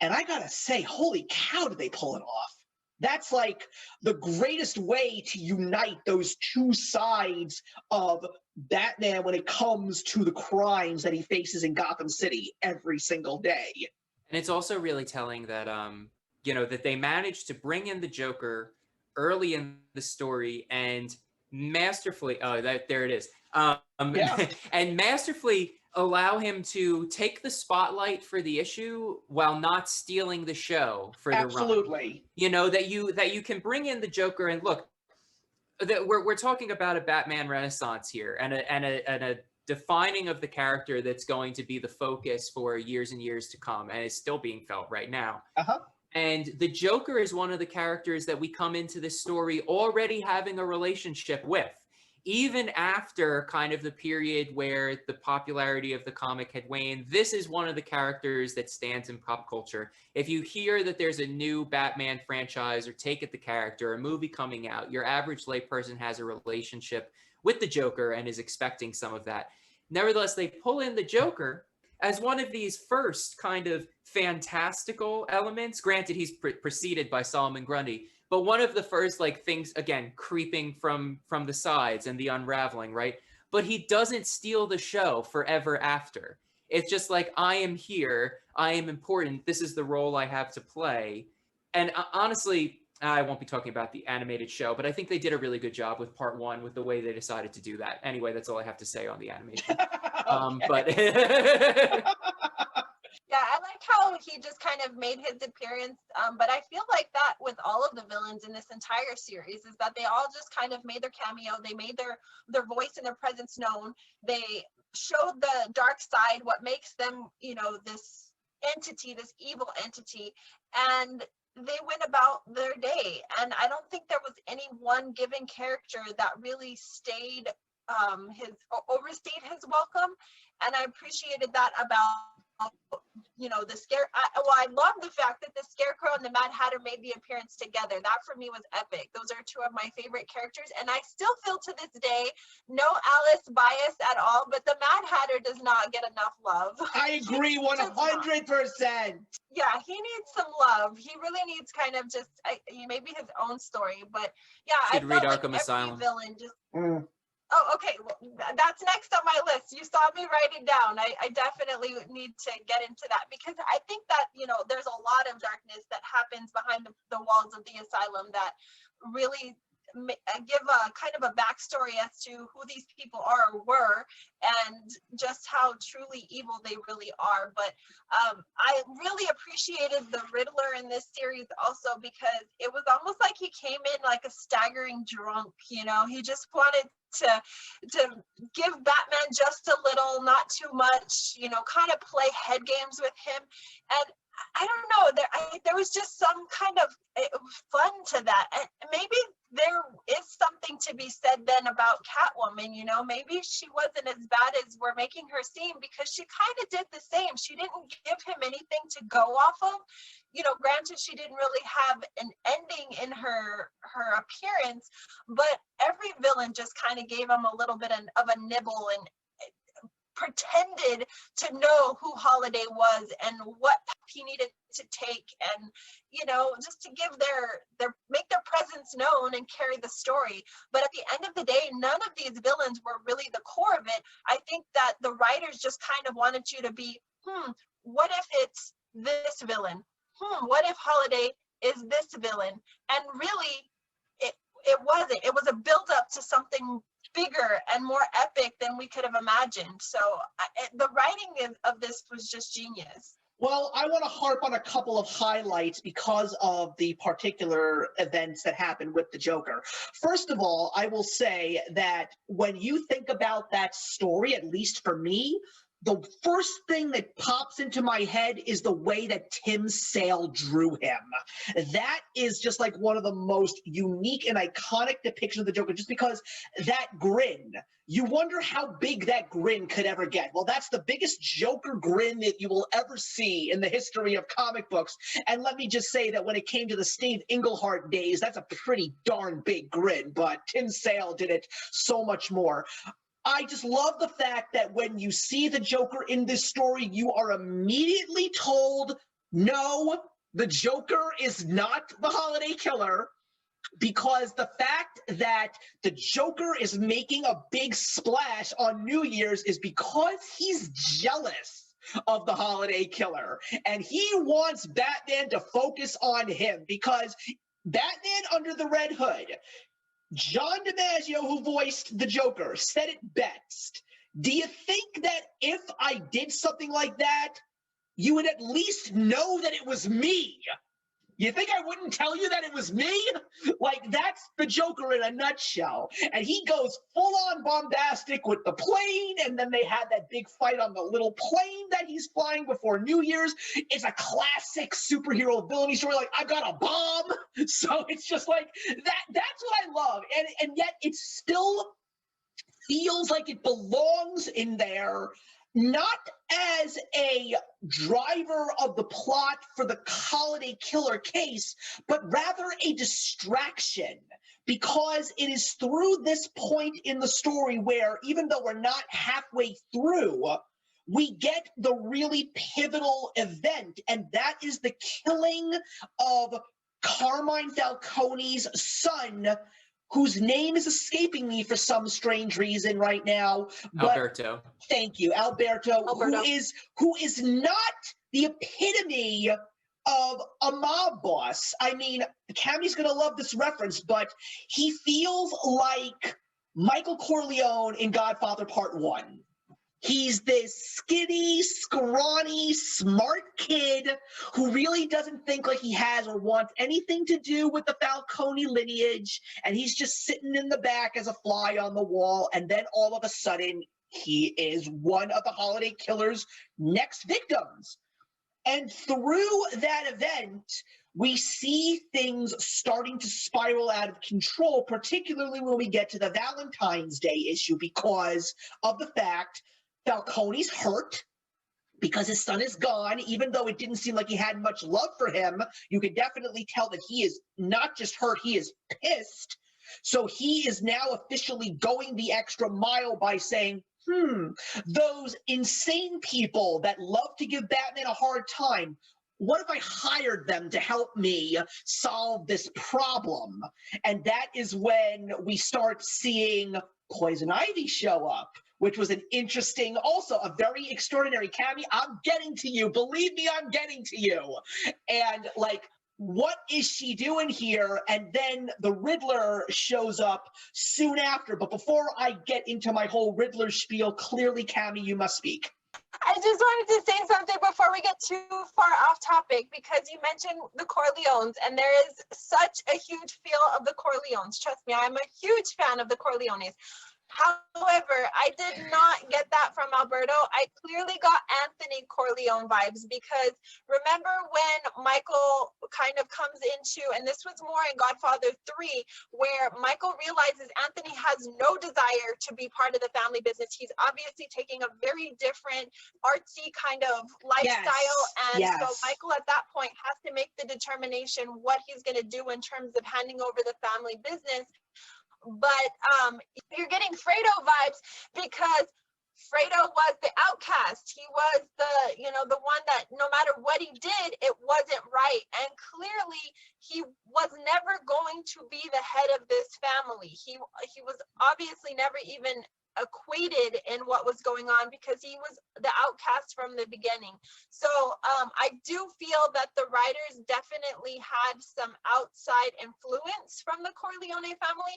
And I gotta say, holy cow, did they pull it off? That's like the greatest way to unite those two sides of Batman when it comes to the crimes that he faces in Gotham City every single day. And it's also really telling that that they managed to bring in the Joker early in the story and masterfully there it is. Yeah. And masterfully allow him to take the spotlight for the issue while not stealing the show for the run. Absolutely. That you can bring in the Joker and look, that we're talking about a Batman Renaissance here and a defining of the character that's going to be the focus for years and years to come, and is still being felt right now. Uh-huh. And the Joker is one of the characters that we come into this story already having a relationship with, even after kind of the period where the popularity of the comic had waned. This is one of the characters that stands in pop culture. If you hear that there's a new Batman franchise or take it the character, a movie coming out, your average layperson has a relationship with the Joker and is expecting some of that. Nevertheless, they pull in the Joker as one of these first kind of fantastical elements. Granted, he's preceded by Solomon Grundy, but one of the first things, again, creeping from the sides and the unraveling, right? But he doesn't steal the show forever after. It's just like, I am here, I am important, this is the role I have to play. And honestly, I won't be talking about the animated show, but I think they did a really good job with part one with the way they decided to do that. Anyway, that's all I have to say on the animation. But Yeah, I like how he just kind of made his appearance. But I feel like that with all of the villains in this entire series is that they all just kind of made their cameo. They made their voice and their presence known. They showed the dark side, what makes them, this entity, this evil entity, and they went about their day. And I don't think there was any one given character that really stayed overstayed his welcome. And I appreciated that about I love the fact that the Scarecrow and the Mad Hatter made the appearance together. That for me was epic. Those are two of my favorite characters, and I still feel to this day, no Alice bias at all, but the Mad Hatter does not get enough love. I agree 100%. Yeah, he needs some love. He really needs kind of just maybe his own story, but yeah, should I read felt Arkham like Asylum. every villain just. Oh, okay. Well, that's next on my list. You saw me write it down. I definitely need to get into that because I think that, there's a lot of darkness that happens behind the walls of the asylum that really give a kind of a backstory as to who these people are or were and just how truly evil they really are. But I really appreciated the Riddler in this series also because it was almost like he came in like a staggering drunk. He just wanted to give Batman just a little, not too much, kind of play head games with him. And I don't know, there was just some kind of fun to that. And maybe there is something to be said then about Catwoman, maybe she wasn't as bad as we're making her seem because she kind of did the same. She didn't give him anything to go off of. Granted, she didn't really have an ending in her appearance, but every villain just kind of gave him a little bit of a nibble and pretended to know who Holiday was and what he needed to take, and just to give make their presence known and carry the story. But at the end of the day, none of these villains were really the core of it. I think that the writers just kind of wanted you to be, what if it's this villain? What if Holiday is this villain? And really, it wasn't. It was a build-up to something bigger and more epic than we could have imagined. So the writing of this was just genius. Well, I want to harp on a couple of highlights because of the particular events that happened with the Joker. First of all, I will say that when you think about that story, at least for me, the first thing that pops into my head is the way that Tim Sale drew him. That is just like one of the most unique and iconic depictions of the Joker, just because that grin, you wonder how big that grin could ever get. Well, that's the biggest Joker grin that you will ever see in the history of comic books. And let me just say that when it came to the Steve Englehart days, that's a pretty darn big grin, but Tim Sale did it so much more. I just love the fact that when you see the Joker in this story, you are immediately told, no, the Joker is not the holiday killer, because the fact that the Joker is making a big splash on New Year's is because he's jealous of the holiday killer. And he wants Batman to focus on him, because Batman Under the Red Hood, John DiMaggio, who voiced the Joker, said it best. Do you think that if I did something like that, you would at least know that it was me? You think I wouldn't tell you that it was me? Like, that's the Joker in a nutshell. And he goes full-on bombastic with the plane, and then they had that big fight on the little plane that he's flying before New Year's. It's a classic superhero villainy story, like, I got a bomb. So it's just like, that's what I love. And yet it still feels like it belongs in there, not as a driver of the plot for the holiday killer case, but rather a distraction, because it is through this point in the story where, even though we're not halfway through, we get the really pivotal event, and that is the killing of Carmine Falcone's son, whose name is escaping me for some strange reason right now. But Alberto. Thank you, Alberto. Who is not the epitome of a mob boss. I mean, Cammie's going to love this reference, but he feels like Michael Corleone in Godfather Part 1. He's this skinny, scrawny, smart kid who really doesn't think like he has or wants anything to do with the Falcone lineage, and he's just sitting in the back as a fly on the wall, and then all of a sudden, he is one of the holiday killer's next victims. And through that event, we see things starting to spiral out of control, particularly when we get to the Valentine's Day issue, because of the fact Falcone's hurt because his son is gone. Even though it didn't seem like he had much love for him, you could definitely tell that he is not just hurt, he is pissed. So he is now officially going the extra mile by saying, those insane people that love to give Batman a hard time, what if I hired them to help me solve this problem? And that is when we start seeing Poison Ivy show up, which was an interesting, also a very extraordinary. Cammie, I'm getting to you. Believe me, I'm getting to you. And like, what is she doing here? And then the Riddler shows up soon after. But before I get into my whole Riddler spiel, clearly, Cammie, you must speak. I just wanted to say something before we get too far off topic, because you mentioned the Corleones, and there is such a huge feel of the Corleones. Trust me, I'm a huge fan of the Corleones. However, I did not get that from Alberto. I clearly got Anthony Corleone vibes, because remember when Michael kind of comes into, and this was more in Godfather 3, where Michael realizes Anthony has no desire to be part of the family business. He's obviously taking a very different artsy kind of lifestyle. So Michael at that point has to make the determination what he's going to do in terms of handing over the family business. But you're getting Fredo vibes, because Fredo was the outcast. He was the one that no matter what he did, it wasn't right. And clearly he was never going to be the head of this family. He was obviously never even equated in what was going on, because he was the outcast from the beginning. So I do feel that the writers definitely had some outside influence from the Corleone family,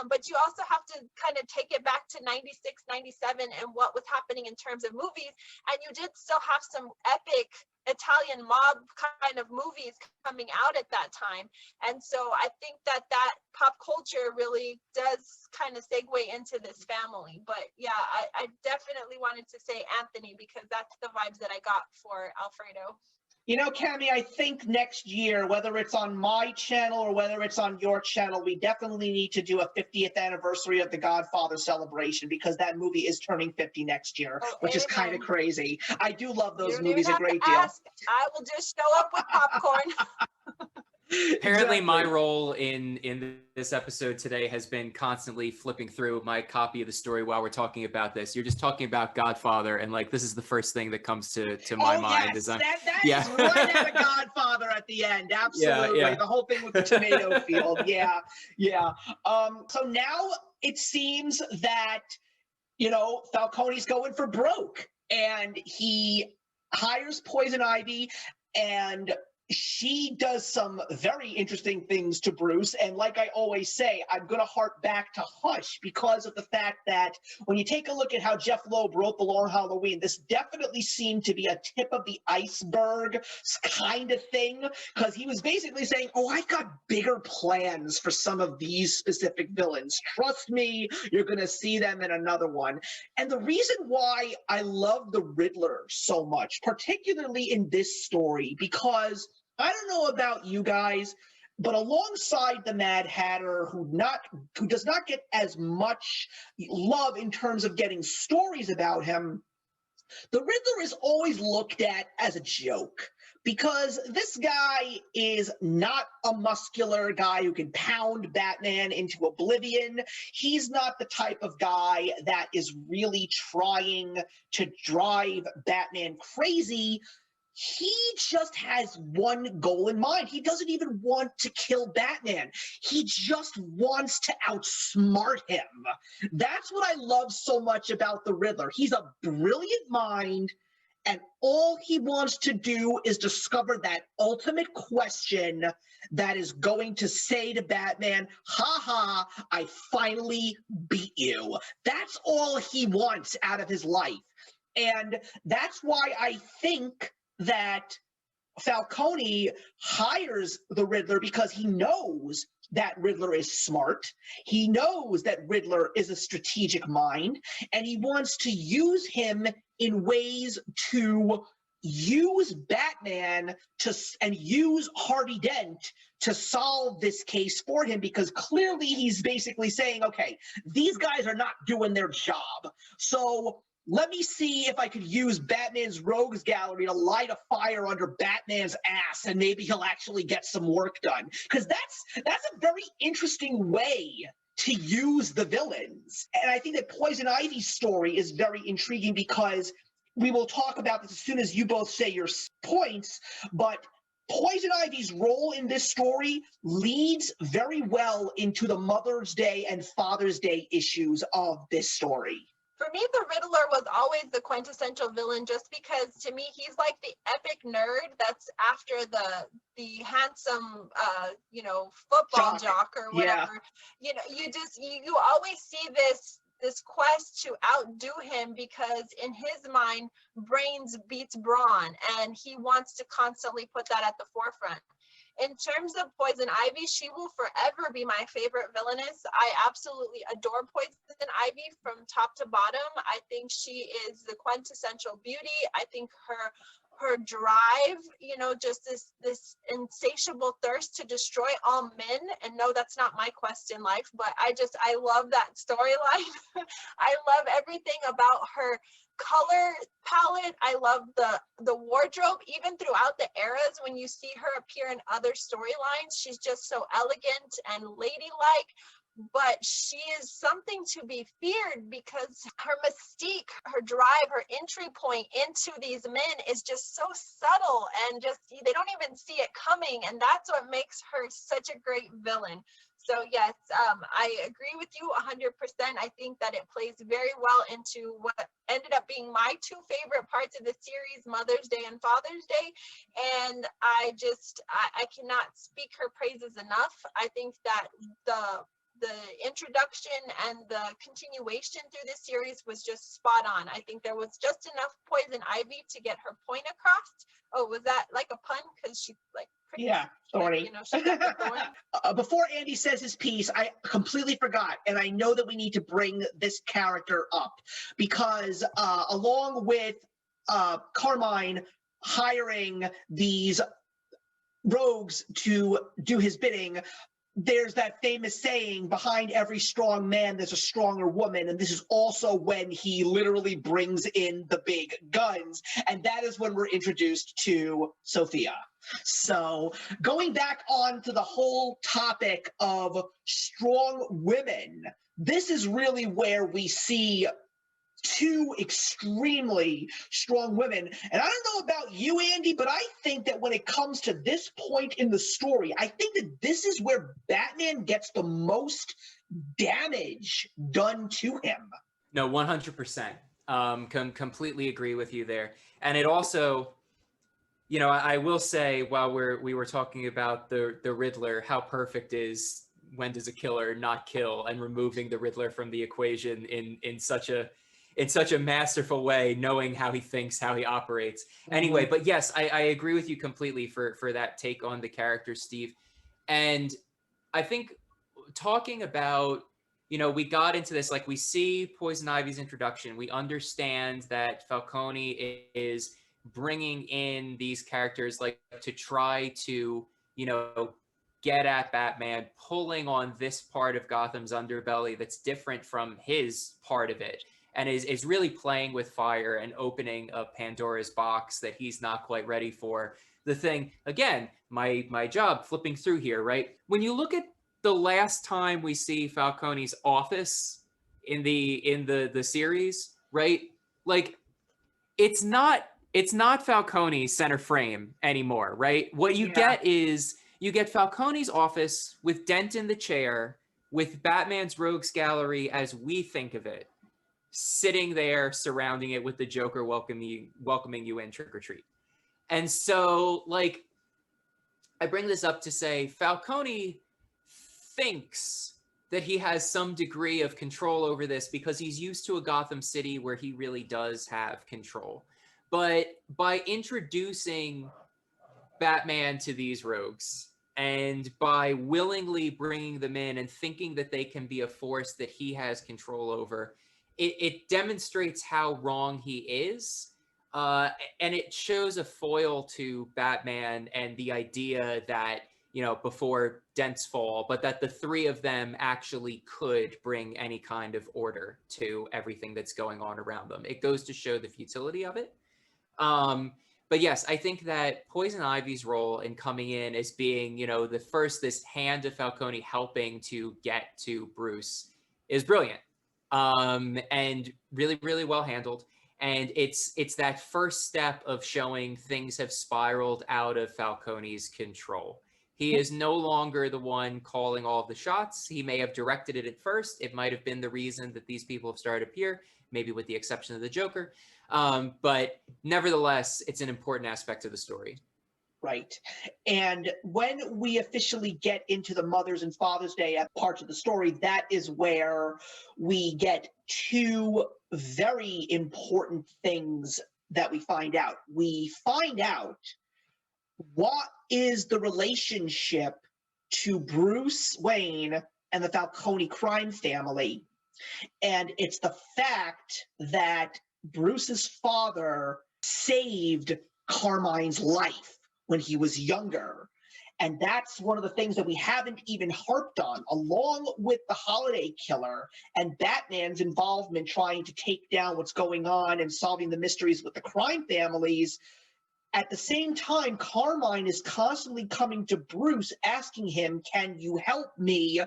but you also have to kind of take it back to 96, 97 and what was happening in terms of movies, and you did still have some epic Italian mob kind of movies coming out at that time. And so I think that pop culture really does kind of segue into this family. But yeah, I definitely wanted to say Anthony, because that's the vibes that I got for Alfredo. You know, Cammie, I think next year, whether it's on my channel or whether it's on your channel, we definitely need to do a 50th anniversary of the Godfather celebration, because that movie is turning 50 next year, which is kind of crazy. I do love those movies a great deal. I will just show up with popcorn. Apparently, my Exactly. role in this episode today has been constantly flipping through my copy of the story while we're talking about this. You're just talking about Godfather, and like this is the first thing that comes to my Oh mind. Is yes, that yeah, is right out of Godfather at the end. yeah, Absolutely, yeah. the whole thing with the tomato field. Yeah, yeah. So now it seems that Falcone's going for broke, and he hires Poison Ivy, and she does some very interesting things to Bruce. And like I always say, I'm going to harp back to Hush because of the fact that when you take a look at how Jeff Loeb wrote The Long Halloween, this definitely seemed to be a tip of the iceberg kind of thing, because he was basically saying, oh, I've got bigger plans for some of these specific villains. Trust me, you're going to see them in another one. And the reason why I love the Riddler so much, particularly in this story, because I don't know about you guys, but alongside the Mad Hatter, who does not get as much love in terms of getting stories about him, the Riddler is always looked at as a joke. Because this guy is not a muscular guy who can pound Batman into oblivion. He's not the type of guy that is really trying to drive Batman crazy. He just has one goal in mind. He doesn't even want to kill Batman. He just wants to outsmart him. That's what I love so much about the Riddler. He's a brilliant mind, and all he wants to do is discover that ultimate question that is going to say to Batman, ha ha, I finally beat you. That's all he wants out of his life. And that's why I think that Falcone hires the Riddler, because he knows that Riddler is smart. He knows that Riddler is a strategic mind, and he wants to use him in ways to use Batman and use Harvey Dent to solve this case for him, because clearly he's basically saying, okay, these guys are not doing their job. So let me see if I could use Batman's rogues gallery to light a fire under Batman's ass, and maybe he'll actually get some work done. Because that's a very interesting way to use the villains. And I think that Poison Ivy's story is very intriguing, because we will talk about this as soon as you both say your points, but Poison Ivy's role in this story leads very well into the Mother's Day and Father's Day issues of this story. For me, the Riddler was always the quintessential villain, just because to me he's like the epic nerd that's after the handsome football jock or whatever. Yeah. You always see this quest to outdo him, because in his mind brains beats brawn, and he wants to constantly put that at the forefront. In terms of Poison Ivy, she will forever be my favorite villainess. I absolutely adore Poison Ivy from top to bottom. I think she is the quintessential beauty. I think her drive, just this insatiable thirst to destroy all men. And no, that's not my quest in life, but I love that storyline. I love everything about her color palette. I love the wardrobe, even throughout the eras. When you see her appear in other storylines, she's just so elegant and ladylike, but she is something to be feared, because her mystique, her drive, her entry point into these men is just so subtle, and just they don't even see it coming, and that's what makes her such a great villain. So yes, I agree with you 100%. I think that it plays very well into what ended up being my two favorite parts of the series, Mother's Day and Father's Day. And I cannot speak her praises enough. I think that the introduction and the continuation through this series was just spot on. I think there was just enough Poison Ivy to get her point across. Oh, was that like a pun? Because she like pretty, yeah, thorny. She got the thorn. Before Andy says his piece, I completely forgot, and I know that we need to bring this character up, because along with Carmine hiring these rogues to do his bidding, there's that famous saying, behind every strong man, there's a stronger woman. And this is also when he literally brings in the big guns. And that is when we're introduced to Sophia. So going back on to the whole topic of strong women, this is really where we see two extremely strong women. And I don't know about you, Andy, but I think that when it comes to this point in the story, I think that this is where Batman gets the most damage done to him. No, 100%. Completely agree with you there. And it also, you know, I will say, while we were talking about the Riddler, how perfect is when does a killer not kill, and removing the Riddler from the equation in such a masterful way, knowing how he thinks, how he operates. Anyway, but yes, I agree with you completely for that take on the character, Steve. And I think talking about, you know, we got into this, like, we see Poison Ivy's introduction. We understand that Falcone is bringing in these characters, like, to try to, you know, get at Batman, pulling on this part of Gotham's underbelly that's different from his part of it, and is really playing with fire and opening a Pandora's box that he's not quite ready for. The thing, again, my job flipping through here, right? When you look at the last time we see Falcone's office in the series, right? Like, it's not Falcone center frame anymore, right? What you get is, you get Falcone's office with Dent in the chair, with Batman's rogues gallery as we think of it, sitting there surrounding it with the Joker welcoming you in trick or treat. And so, like, I bring this up to say Falcone thinks that he has some degree of control over this because he's used to a Gotham City where he really does have control. But by introducing Batman to these rogues, and by willingly bringing them in and thinking that they can be a force that he has control over, it demonstrates how wrong he is. And it shows a foil to Batman and the idea that, you know, before Dent's fall, but that the three of them actually could bring any kind of order to everything that's going on around them. It goes to show the futility of it. But yes, I think that Poison Ivy's role in coming in as being, you know, this hand of Falcone helping to get to Bruce is brilliant. And really, really well handled. And it's that first step of showing things have spiraled out of Falcone's control. He is no longer the one calling all of the shots. He may have directed it at first. It might have been the reason that these people have started to appear, maybe with the exception of the Joker. But nevertheless, it's an important aspect of the story. Right. And when we officially get into the Mother's and Father's Day parts of the story, that is where we get two very important things that we find out. We find out what is the relationship to Bruce Wayne and the Falcone crime family. And it's the fact that Bruce's father saved Carmine's life when he was younger. And that's one of the things that we haven't even harped on, along with the Holiday Killer and Batman's involvement trying to take down what's going on and solving the mysteries with the crime families. At the same time, Carmine is constantly coming to Bruce asking him, can you help me?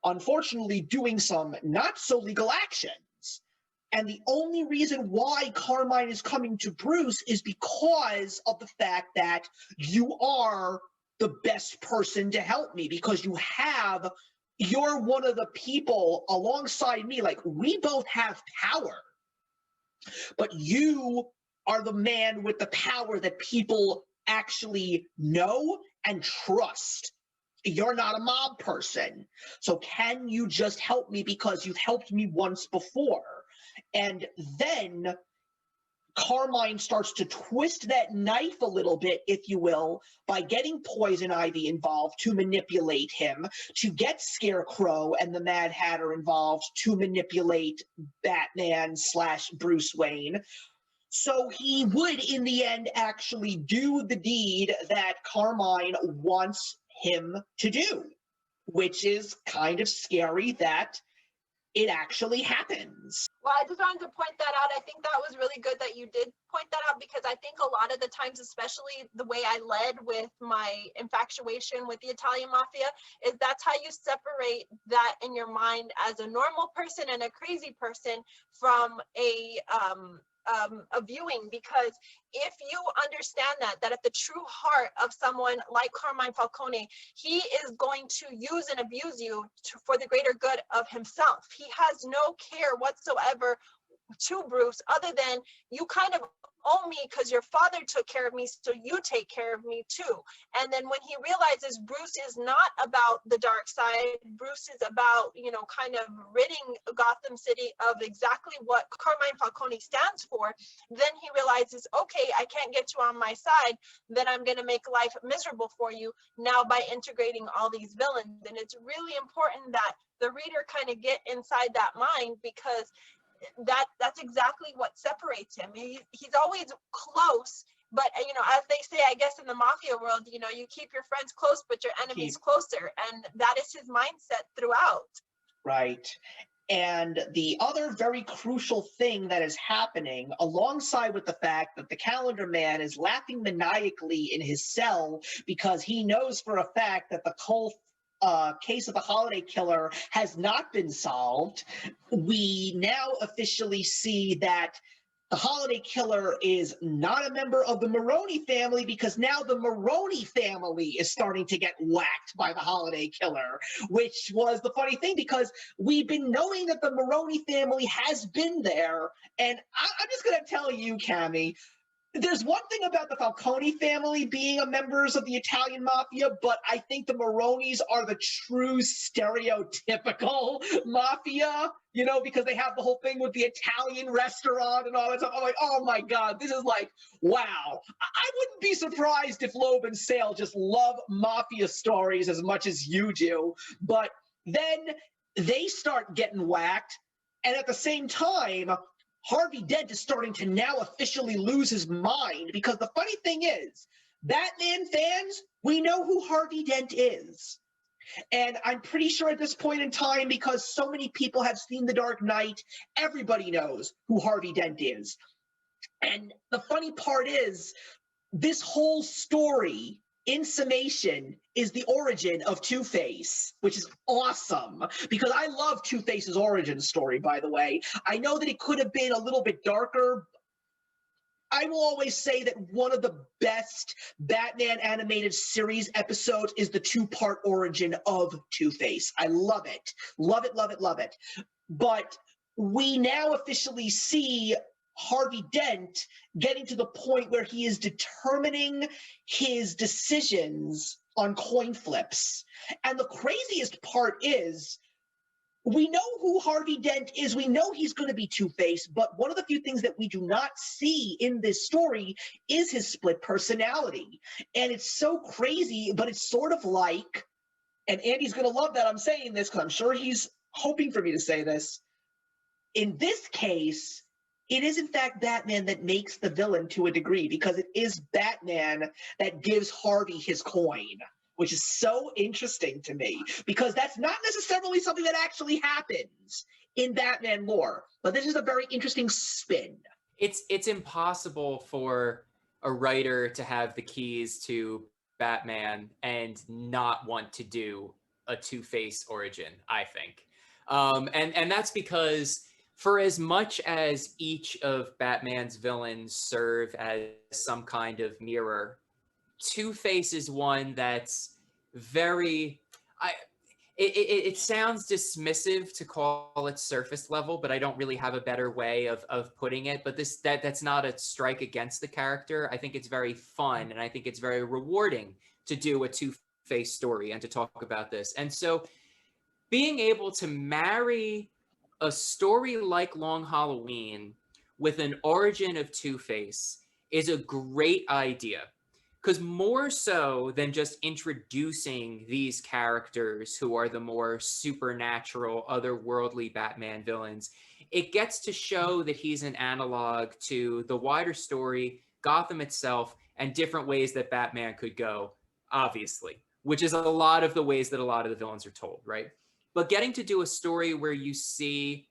Unfortunately, doing some not so legal actions. And the only reason why Carmine is coming to Bruce is because of the fact that you are the best person to help me, because you're one of the people alongside me. Like, we both have power, but you are the man with the power that people actually know and trust. You're not a mob person. So can you just help me because you've helped me once before? And then Carmine starts to twist that knife a little bit, if you will, by getting Poison Ivy involved to manipulate him, to get Scarecrow and the Mad Hatter involved to manipulate Batman/Bruce Wayne. So he would, in the end, actually do the deed that Carmine wants him to do. which is kind of scary that it actually happens. Well, I just wanted to point that out. I think that was really good that you did point that out, because I think a lot of the times, especially the way I led with my infatuation with the Italian mafia, is that's how you separate that in your mind as a normal person and a crazy person from a viewing. Because if you understand that at the true heart of someone like Carmine Falcone, he is going to use and abuse you for the greater good of himself. He has no care whatsoever to Bruce, other than, you kind of owe me because your father took care of me, so you take care of me too. And then when he realizes Bruce is not about the dark side, Bruce is about, kind of ridding Gotham City of exactly what Carmine Falcone stands for, then he realizes, okay, I can't get you on my side, then I'm going to make life miserable for you now by integrating all these villains. And it's really important that the reader kind of get inside that mind, because that's exactly what separates him. He's always close, but as they say, I guess in the mafia world, you keep your friends close, but your enemies closer, and that is his mindset throughout. Right. And the other very crucial thing that is happening, alongside with the fact that the Calendar Man is laughing maniacally in his cell because he knows for a fact that the case of the Holiday Killer has not been solved, we now officially see that the Holiday Killer is not a member of the Maroni family, because now the Maroni family is starting to get whacked by the Holiday Killer, which was the funny thing, because we've been knowing that the Maroni family has been there. And I'm just going to tell you, Cami, there's one thing about the Falcone family being members of the Italian mafia, but I think the Maronis are the true stereotypical mafia, because they have the whole thing with the Italian restaurant and all that stuff. I'm like, oh my God, this is like, wow. I wouldn't be surprised if Loeb and Sale just love mafia stories as much as you do, but then they start getting whacked, and at the same time, Harvey Dent is starting to now officially lose his mind, because the funny thing is, Batman fans, we know who Harvey Dent is. And I'm pretty sure at this point in time, because so many people have seen The Dark Knight, everybody knows who Harvey Dent is. And the funny part is, this whole story, in summation, is the origin of Two-Face, which is awesome, because I love Two-Face's origin story, by the way. I know that it could have been a little bit darker. I will always say that one of the best Batman animated series episodes is the two-part origin of Two-Face. I love it. Love it, love it, love it. But we now officially see Harvey Dent getting to the point where he is determining his decisions on coin flips. And the craziest part is, we know who Harvey Dent is. We know he's going to be Two-Face, but one of the few things that we do not see in this story is his split personality. And it's so crazy, but it's sort of like, and Andy's going to love that I'm saying this, because I'm sure he's hoping for me to say this. In this case, it is in fact Batman that makes the villain to a degree, because it is Batman that gives Harvey his coin, which is so interesting to me, because that's not necessarily something that actually happens in Batman lore. But this is a very interesting spin. It's impossible for a writer to have the keys to Batman and not want to do a Two-Face origin, I think. And that's because, for as much as each of Batman's villains serve as some kind of mirror, Two-Face is one that's very... It sounds dismissive to call it surface level, but I don't really have a better way of putting it. But that's not a strike against the character. I think it's very fun, and I think it's very rewarding to do a Two-Face story and to talk about this. And so being able to marry a story like Long Halloween with an origin of Two-Face is a great idea. Because more so than just introducing these characters who are the more supernatural, otherworldly Batman villains, it gets to show that he's an analog to the wider story, Gotham itself, and different ways that Batman could go, obviously. which is a lot of the ways that a lot of the villains are told, right? But getting to do a story where you see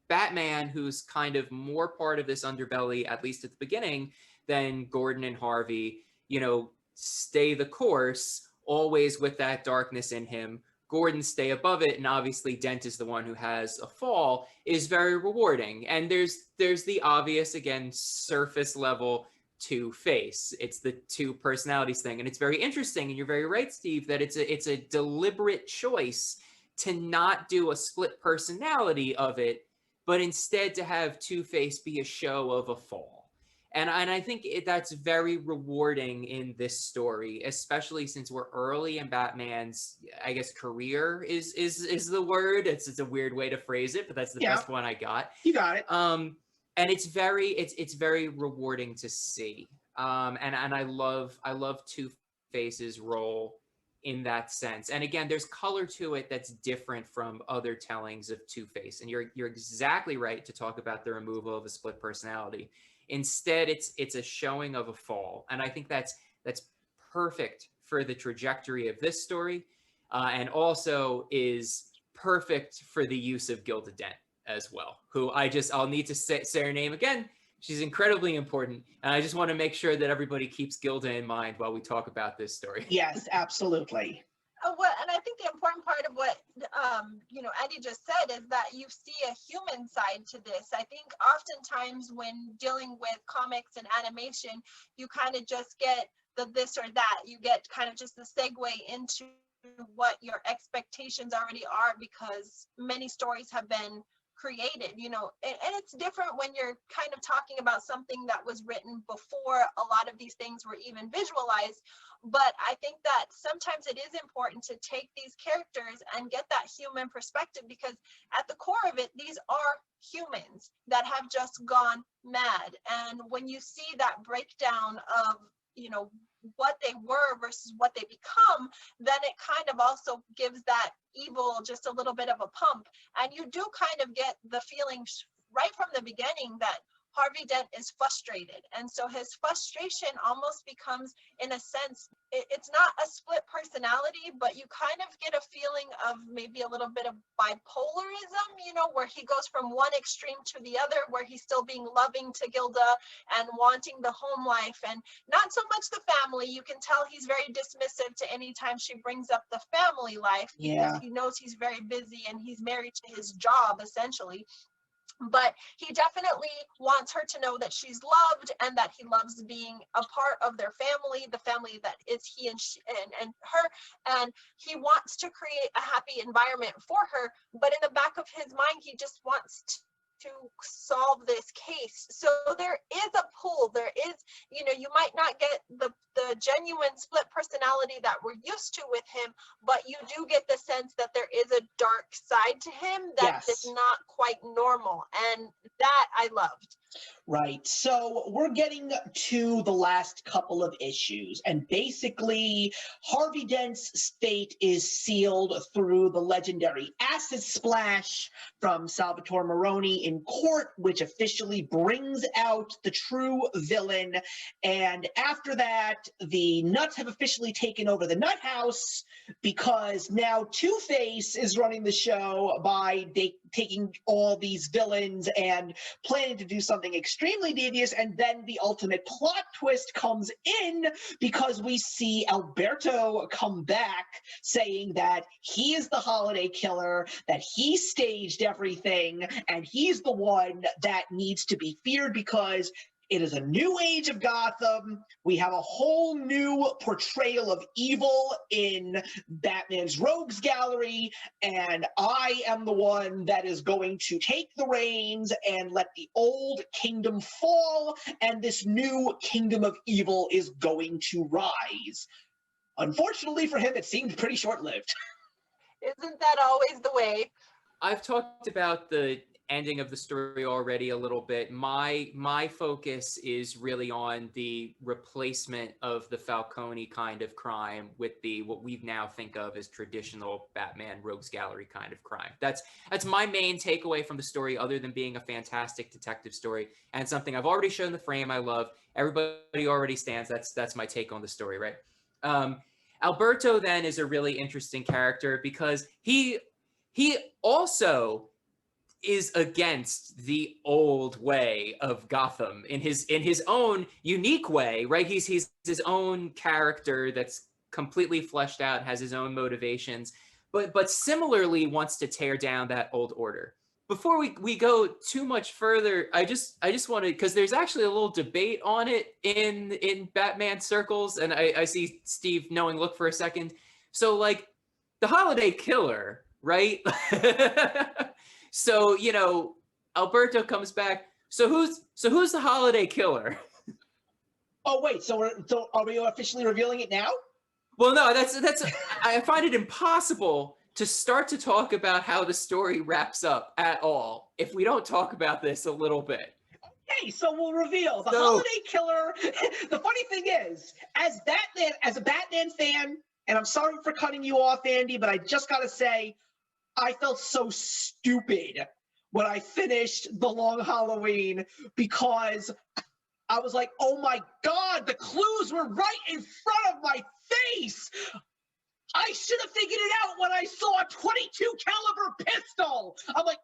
Batman, who's kind of more part of this underbelly, at least at the beginning, than Gordon and Harvey, stay the course, always with that darkness in him. Gordon stay above it, and obviously Dent is the one who has a fall, is very rewarding. And there's the obvious, again, surface level Two-Face. It's the two personalities thing. And it's very interesting, and you're very right, Steve, that it's a deliberate choice to not do a split personality of it, but instead to have Two-Face be a show of a fall. And I think that's very rewarding in this story, especially since we're early in Batman's, I guess, career is the word. It's a weird way to phrase it, but that's the best one I got. You got it. And it's very rewarding to see. And I love Two-Face's role in that sense. And again, there's color to it that's different from other tellings of Two-Face. And you're exactly right to talk about the removal of a split personality. Instead, it's a showing of a fall. And I think that's perfect for the trajectory of this story, and also is perfect for the use of Gilda Dent as well, who I'll need to say her name again. She's incredibly important, and I just want to make sure that everybody keeps Gilda in mind while we talk about this story. Yes, absolutely. And I think the important part of what Andy just said is that you see a human side to this. I think oftentimes when dealing with comics and animation, you kind of just get the this or that. You get kind of just the segue into what your expectations already are, because many stories have been created, and it's different when you're kind of talking about something that was written before a lot of these things were even visualized. But I think that sometimes it is important to take these characters and get that human perspective, because at the core of it, these are humans that have just gone mad. And when you see that breakdown of, what they were versus what they become, then it kind of also gives that evil just a little bit of a pump. And you do kind of get the feeling right from the beginning that Harvey Dent is frustrated. And so his frustration almost becomes, in a sense, it's not a split personality, but you kind of get a feeling of maybe a little bit of bipolarism, where he goes from one extreme to the other, where he's still being loving to Gilda and wanting the home life and not so much the family. You can tell he's very dismissive to any time she brings up the family life, because he knows he's very busy and he's married to his job, essentially. But he definitely wants her to know that she's loved and that he loves being a part of their family, the family that is he and she, and her, and he wants to create a happy environment for her. But in the back of his mind, he just wants to solve this case. So there is a pull. There is, you might not get the genuine split personality that we're used to with him, but you do get the sense that there is a dark side to him that is not quite normal, and that I loved. Right. So we're getting to the last couple of issues, and basically Harvey Dent's fate is sealed through the legendary acid splash from Salvatore Maroni in court, which officially brings out the true villain. And after that, the Nuts have officially taken over the Nut House, because now Two-Face is running the show by taking all these villains and planning to do something extremely devious. And then the ultimate plot twist comes in, because we see Alberto come back saying that he is the holiday killer, that he staged everything, and he's the one that needs to be feared, because it is a new age of Gotham. We have a whole new portrayal of evil in Batman's Rogues Gallery, and I am the one that is going to take the reins and let the old kingdom fall, and this new kingdom of evil is going to rise. Unfortunately for him, it seemed pretty short-lived. Isn't that always the way? I've talked about the ending of the story already a little bit. My focus is really on the replacement of the Falcone kind of crime with what we now think of as traditional Batman Rogues Gallery kind of crime. That's my main takeaway from the story, other than being a fantastic detective story and something I've already shown the frame I love. Everybody already stands. That's my take on the story, right? Alberto then is a really interesting character because he also is against the old way of Gotham in his own unique way, right? He's his own character that's completely fleshed out, has his own motivations, but similarly wants to tear down that old order. Before we go too much further, I just want to, because there's actually a little debate on it in Batman circles, and I see Steve knowing look for a second. So like the Holiday Killer, right? So, you know, Alberto comes back. So who's the Holiday Killer? Oh wait, so are we officially revealing it now? Well, no, that's I find it impossible to start to talk about how the story wraps up at all if we don't talk about this a little bit. Okay, so we'll reveal the Holiday Killer. The funny thing is, as a Batman fan, and I'm sorry for cutting you off, Andy, but I just gotta say, I felt so stupid when I finished The Long Halloween because I was like, oh my God, the clues were right in front of my face. I should have figured it out when I saw a 22 caliber pistol. I'm like,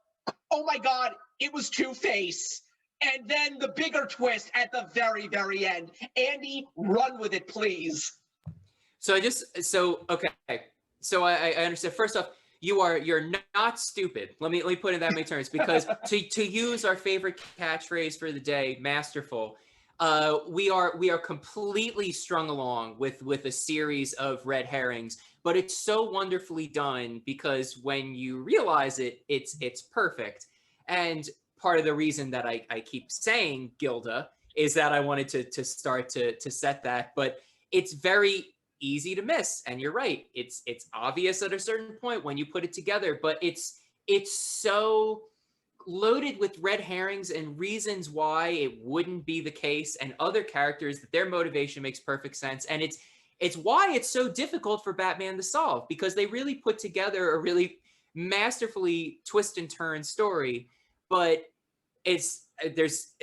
oh my God, it was Two-Face. And then the bigger twist at the very, very end. Andy, run with it, please. Okay. So I understand. First off, you're not stupid. Let me put it in that many terms, because to use our favorite catchphrase for the day, masterful. We are completely strung along with a series of red herrings, but it's so wonderfully done because when you realize it, it's perfect. And part of the reason that I keep saying Gilda is that I wanted to start to set that, but it's very easy to miss. And you're right, it's obvious at a certain point when you put it together, but it's so loaded with red herrings and reasons why it wouldn't be the case, and other characters that their motivation makes perfect sense. And it's why it's so difficult for Batman to solve, because they really put together a really masterfully twist and turn story. But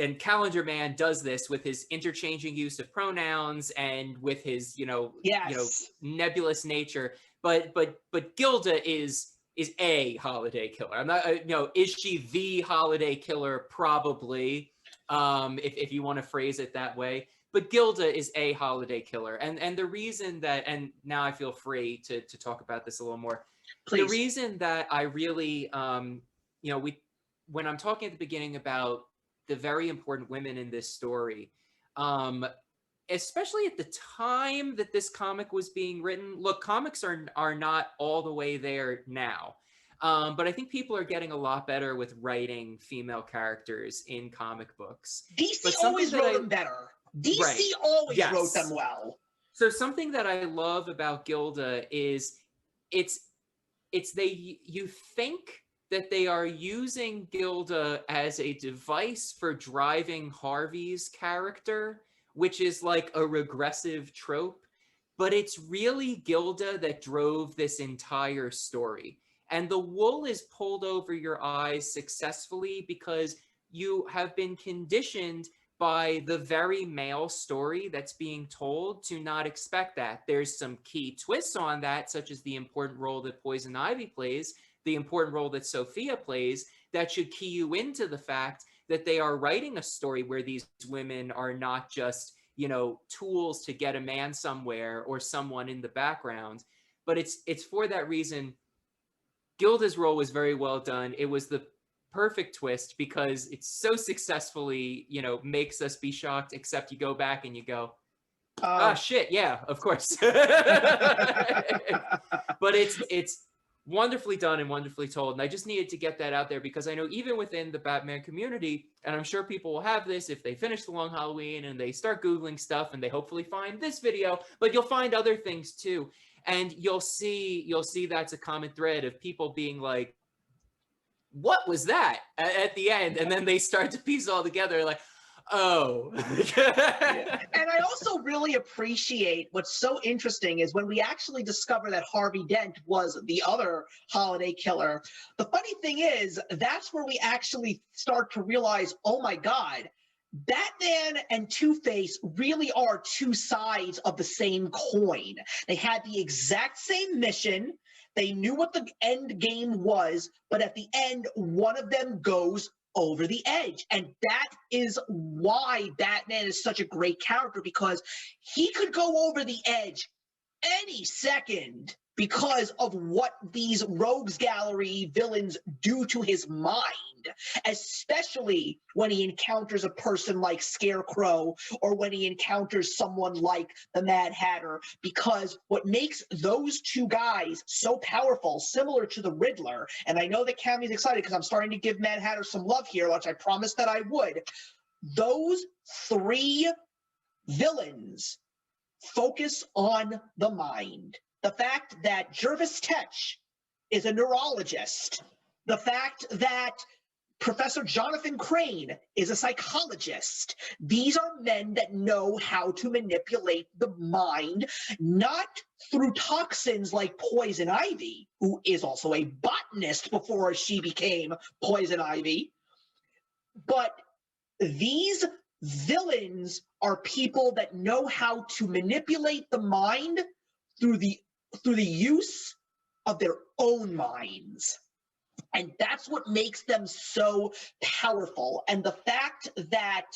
and Calendar Man does this with his interchanging use of pronouns and with his nebulous nature. But Gilda is a holiday killer. I'm not, is she the holiday killer? Probably, if you want to phrase it that way. But Gilda is a holiday killer, and the reason that, and now I feel free to talk about this a little more. Please. The reason that I really, when I'm talking at the beginning about the very important women in this story, especially at the time that this comic was being written. Look, comics are not all the way there now. But I think people are getting a lot better with writing female characters in comic books. DC always wrote them better. DC always wrote them well. So something that I love about Gilda is you think that they are using Gilda as a device for driving Harvey's character, which is like a regressive trope, but it's really Gilda that drove this entire story. And the wool is pulled over your eyes successfully because you have been conditioned by the very male story that's being told to not expect that. There's some key twists on that, such as the important role that Poison Ivy plays, the important role that Sophia plays, that should key you into the fact that they are writing a story where these women are not just, tools to get a man somewhere or someone in the background. But it's for that reason. Gilda's role was very well done. It was the perfect twist because it so successfully, makes us be shocked, except you go back and you go, shit, yeah, of course. But it's wonderfully done and wonderfully told. And I just needed to get that out there because I know even within the Batman community, and I'm sure people will have this if they finish The Long Halloween and they start Googling stuff and they hopefully find this video, but you'll find other things too. And you'll see that's a common thread of people being like, what was that at the end? And then they start to piece it all together like, oh. And I also really appreciate what's so interesting is when we actually discover that Harvey Dent was the other holiday killer. The funny thing is, that's where we actually start to realize, oh my God, Batman and Two-Face really are two sides of the same coin. They had the exact same mission. They knew what the end game was, but at the end, one of them goes over the edge. And that is why Batman is such a great character, because he could go over the edge any second because of what these rogues gallery villains do to his mind, especially when he encounters a person like Scarecrow or when he encounters someone like the Mad Hatter, because what makes those two guys so powerful, similar to the Riddler, and I know that Cammy's excited because I'm starting to give Mad Hatter some love here, which I promised that I would, those three villains focus on the mind. The fact that Jervis Tetch is a neurologist, the fact that Professor Jonathan Crane is a psychologist. These are men that know how to manipulate the mind, not through toxins like Poison Ivy, who is also a botanist before she became Poison Ivy, but these villains are people that know how to manipulate the mind through the use of their own minds. And that's what makes them so powerful. And the fact that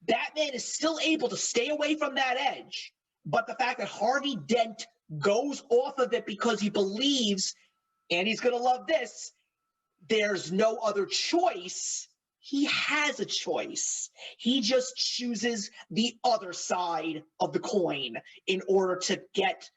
Batman is still able to stay away from that edge, but the fact that Harvey Dent goes off of it because he believes, and he's going to love this, there's no other choice. He has a choice. He just chooses the other side of the coin in order to get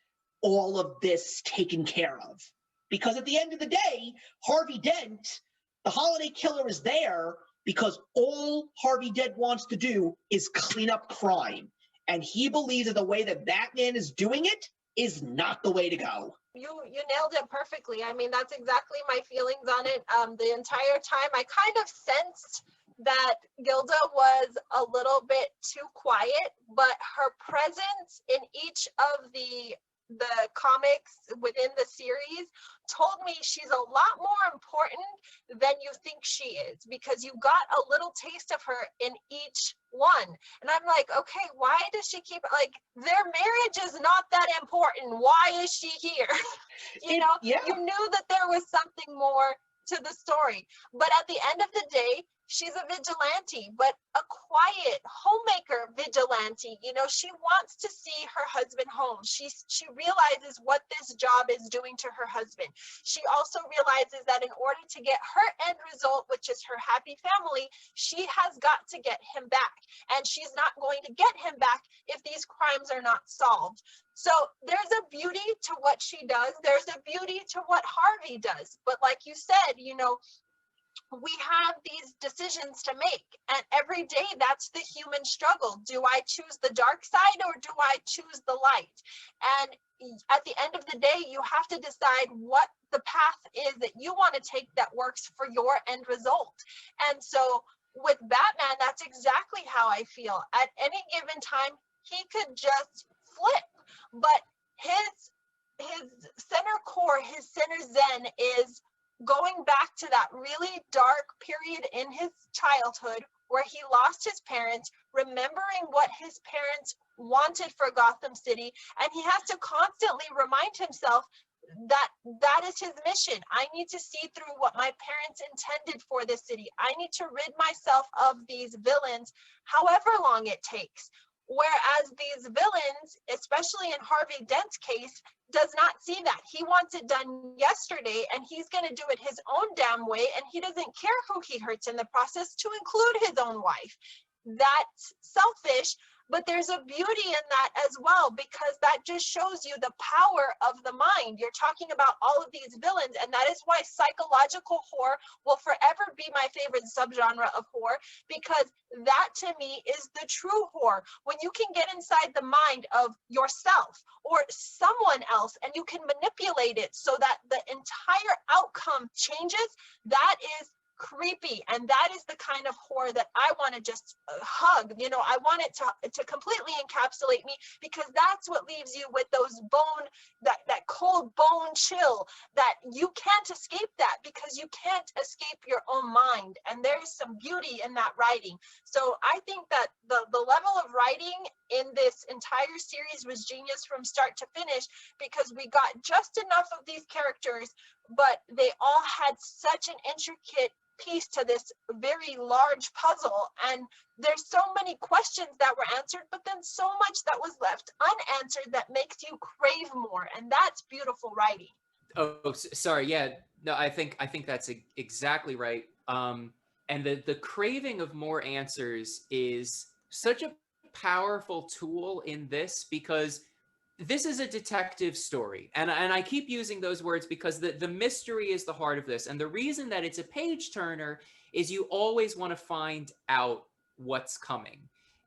all of this taken care of. Because at the end of the day, Harvey Dent, the Holiday Killer, is there because all Harvey Dent wants to do is clean up crime. And he believes that the way that Batman is doing it is not the way to go. You nailed it perfectly. I mean, that's exactly my feelings on it. The entire time, I kind of sensed that Gilda was a little bit too quiet, but her presence in each of the comics within the series told me she's a lot more important than you think she is, because you got a little taste of her in each one. And I'm like, okay, why does she keep, like, their marriage is not that important. Why is she here? You knew that there was something more to the story. But at the end of the day, she's a vigilante, but a quiet homemaker vigilante. You know, she wants to see her husband home. She realizes what this job is doing to her husband. She also realizes that in order to get her end result, which is her happy family, she has got to get him back. And she's not going to get him back if these crimes are not solved. So there's a beauty to what she does. There's a beauty to what Harvey does. But like you said, you know, we have these decisions to make, and every day that's the human struggle. Do I choose the dark side or do I choose the light? And at the end of the day, you have to decide what the path is that you want to take that works for your end result. And so with Batman, that's exactly how I feel. At any given time, he could just flip, but his center core, his center zen is going back to that really dark period in his childhood where he lost his parents, remembering what his parents wanted for Gotham City, and he has to constantly remind himself that that is his mission. I need to see through what my parents intended for this city. I need to rid myself of these villains, however long it takes. Whereas these villains, especially in Harvey Dent's case, does not see that. He wants it done yesterday, and he's going to do it his own damn way, and he doesn't care who he hurts in the process, to include his own wife. That's selfish, but there's a beauty in that as well, because that just shows you the power of the mind. You're talking about all of these villains, and that is why psychological horror will forever be my favorite subgenre of horror, because that to me is the true horror. When you can get inside the mind of yourself or someone else and you can manipulate it so that the entire outcome changes, that is creepy, and that is the kind of horror that I want to just hug. You know, I want it to completely encapsulate me, because that's what leaves you with those that cold bone chill, that you can't escape that, because you can't escape your own mind. And there's some beauty in that writing. So I think that the level of writing in this entire series was genius from start to finish, because we got just enough of these characters, but they all had such an intricate piece to this very large puzzle. And there's so many questions that were answered, but then so much that was left unanswered that makes you crave more. And that's beautiful writing. Oh, sorry. Yeah, no, I think that's exactly right. And the craving of more answers is such a powerful tool in this, because this is a detective story, and I keep using those words because the mystery is the heart of this, and the reason that it's a page turner is you always want to find out what's coming.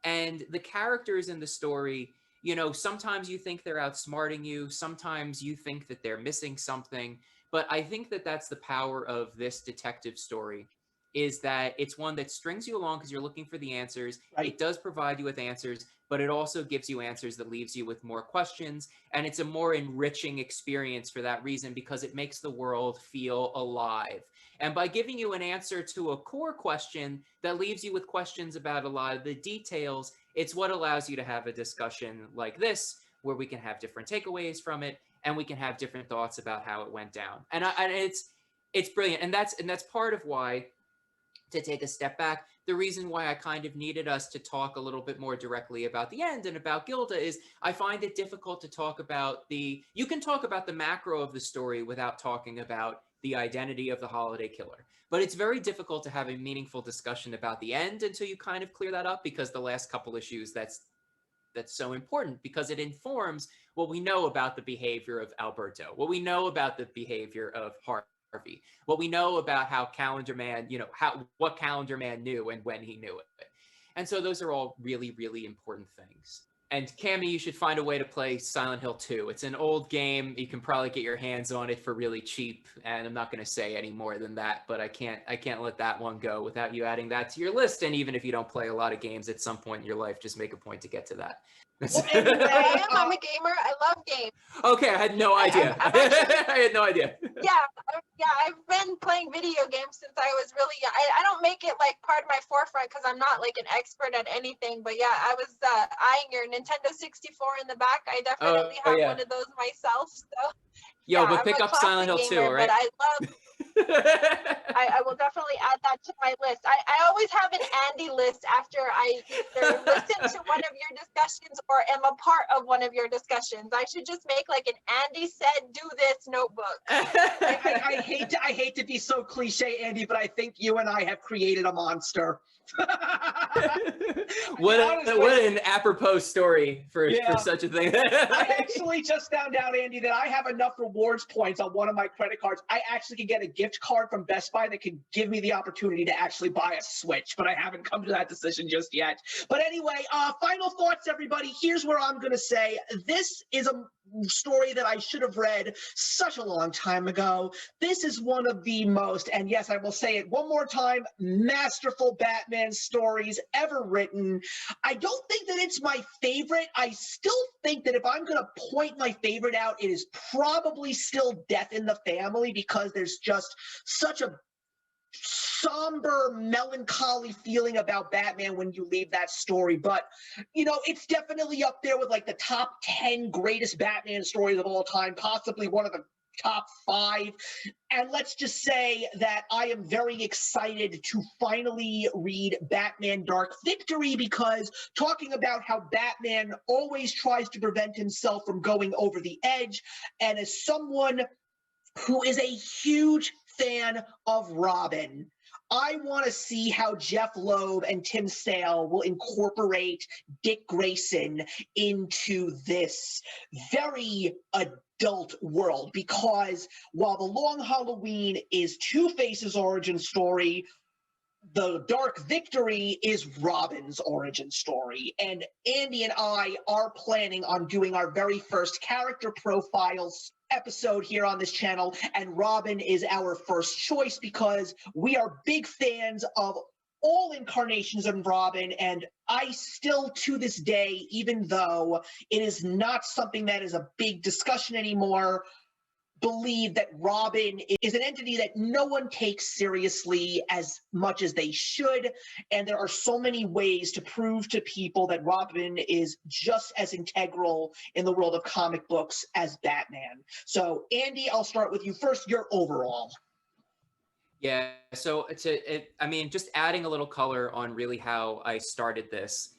And the characters in the story, you know, sometimes you think they're outsmarting you, sometimes you think that they're missing something, but I think that that's the power of this detective story, is that it's one that strings you along because you're looking for the answers. Right. It does provide you with answers, but it also gives you answers that leaves you with more questions. And it's a more enriching experience for that reason, because it makes the world feel alive. And by giving you an answer to a core question that leaves you with questions about a lot of the details, it's what allows you to have a discussion like this, where we can have different takeaways from it, and we can have different thoughts about how it went down. And it's brilliant. And that's part of why, to take a step back, the reason why I kind of needed us to talk a little bit more directly about the end and about Gilda is I find it difficult to talk about you can talk about the macro of the story without talking about the identity of the holiday killer. But it's very difficult to have a meaningful discussion about the end until you kind of clear that up, because the last couple issues, that's so important, because it informs what we know about the behavior of Alberto, what we know about the behavior of Harvey, what we know about how Calendar Man, you know, what Calendar Man knew and when he knew it. And so those are all really, really important things. And Cammy, you should find a way to play Silent Hill 2. It's an old game. You can probably get your hands on it for really cheap. And I'm not going to say any more than that, but I can't let that one go without you adding that to your list. And even if you don't play a lot of games at some point in your life, just make a point to get to that. Well, anyway, I'm a gamer. I love games. Okay, I had no idea. I had no idea. Yeah, I've been playing video games since I was really young. I don't make it like part of my forefront because I'm not like an expert at anything. But yeah, I was eyeing your Nintendo 64 in the back. I definitely have one of those myself. So Yo, but pick up Silent Hill 2, right? But I love. I will definitely add that to my list. I always have an Andy list after I either listen to one of your discussions or am a part of one of your discussions. I should just make like an Andy said do this notebook. I hate to be so cliche, Andy, but I think you and I have created a monster. What an apropos story for such a thing. I actually just found out, Andy, that I have enough rewards points on one of my credit cards. I actually can get a gift card from Best Buy that can give me the opportunity to actually buy a Switch, but I haven't come to that decision just yet. But anyway, final thoughts, everybody. Here's where I'm going to say this is a story that I should have read such a long time ago. This is one of the most, and yes, I will say it one more time, masterful Batman stories ever written. I don't think that it's my favorite. I still think that if I'm going to point my favorite out, it is probably still Death in the Family, because there's just such a somber, melancholy feeling about Batman when you leave that story. But, you know, it's definitely up there with like the top 10 greatest Batman stories of all time, possibly one of the top 5. And let's just say that I am very excited to finally read Batman Dark Victory, because talking about how Batman always tries to prevent himself from going over the edge, and as someone who is a huge fan of Robin, I want to see how Jeff Loeb and Tim Sale will incorporate Dick Grayson into this very adult world, because while The Long Halloween is Two-Face's origin story, The Dark Victory is Robin's origin story, and Andy and I are planning on doing our very first character profiles episode here on this channel, and Robin is our first choice because we are big fans of all incarnations of Robin, and I still, to this day, even though it is not something that is a big discussion anymore, believe that Robin is an entity that no one takes seriously as much as they should, and there are so many ways to prove to people that Robin is just as integral in the world of comic books as Batman. So, Andy, I'll start with you first. Your overall. Yeah, so I mean, just adding a little color on really how I started this,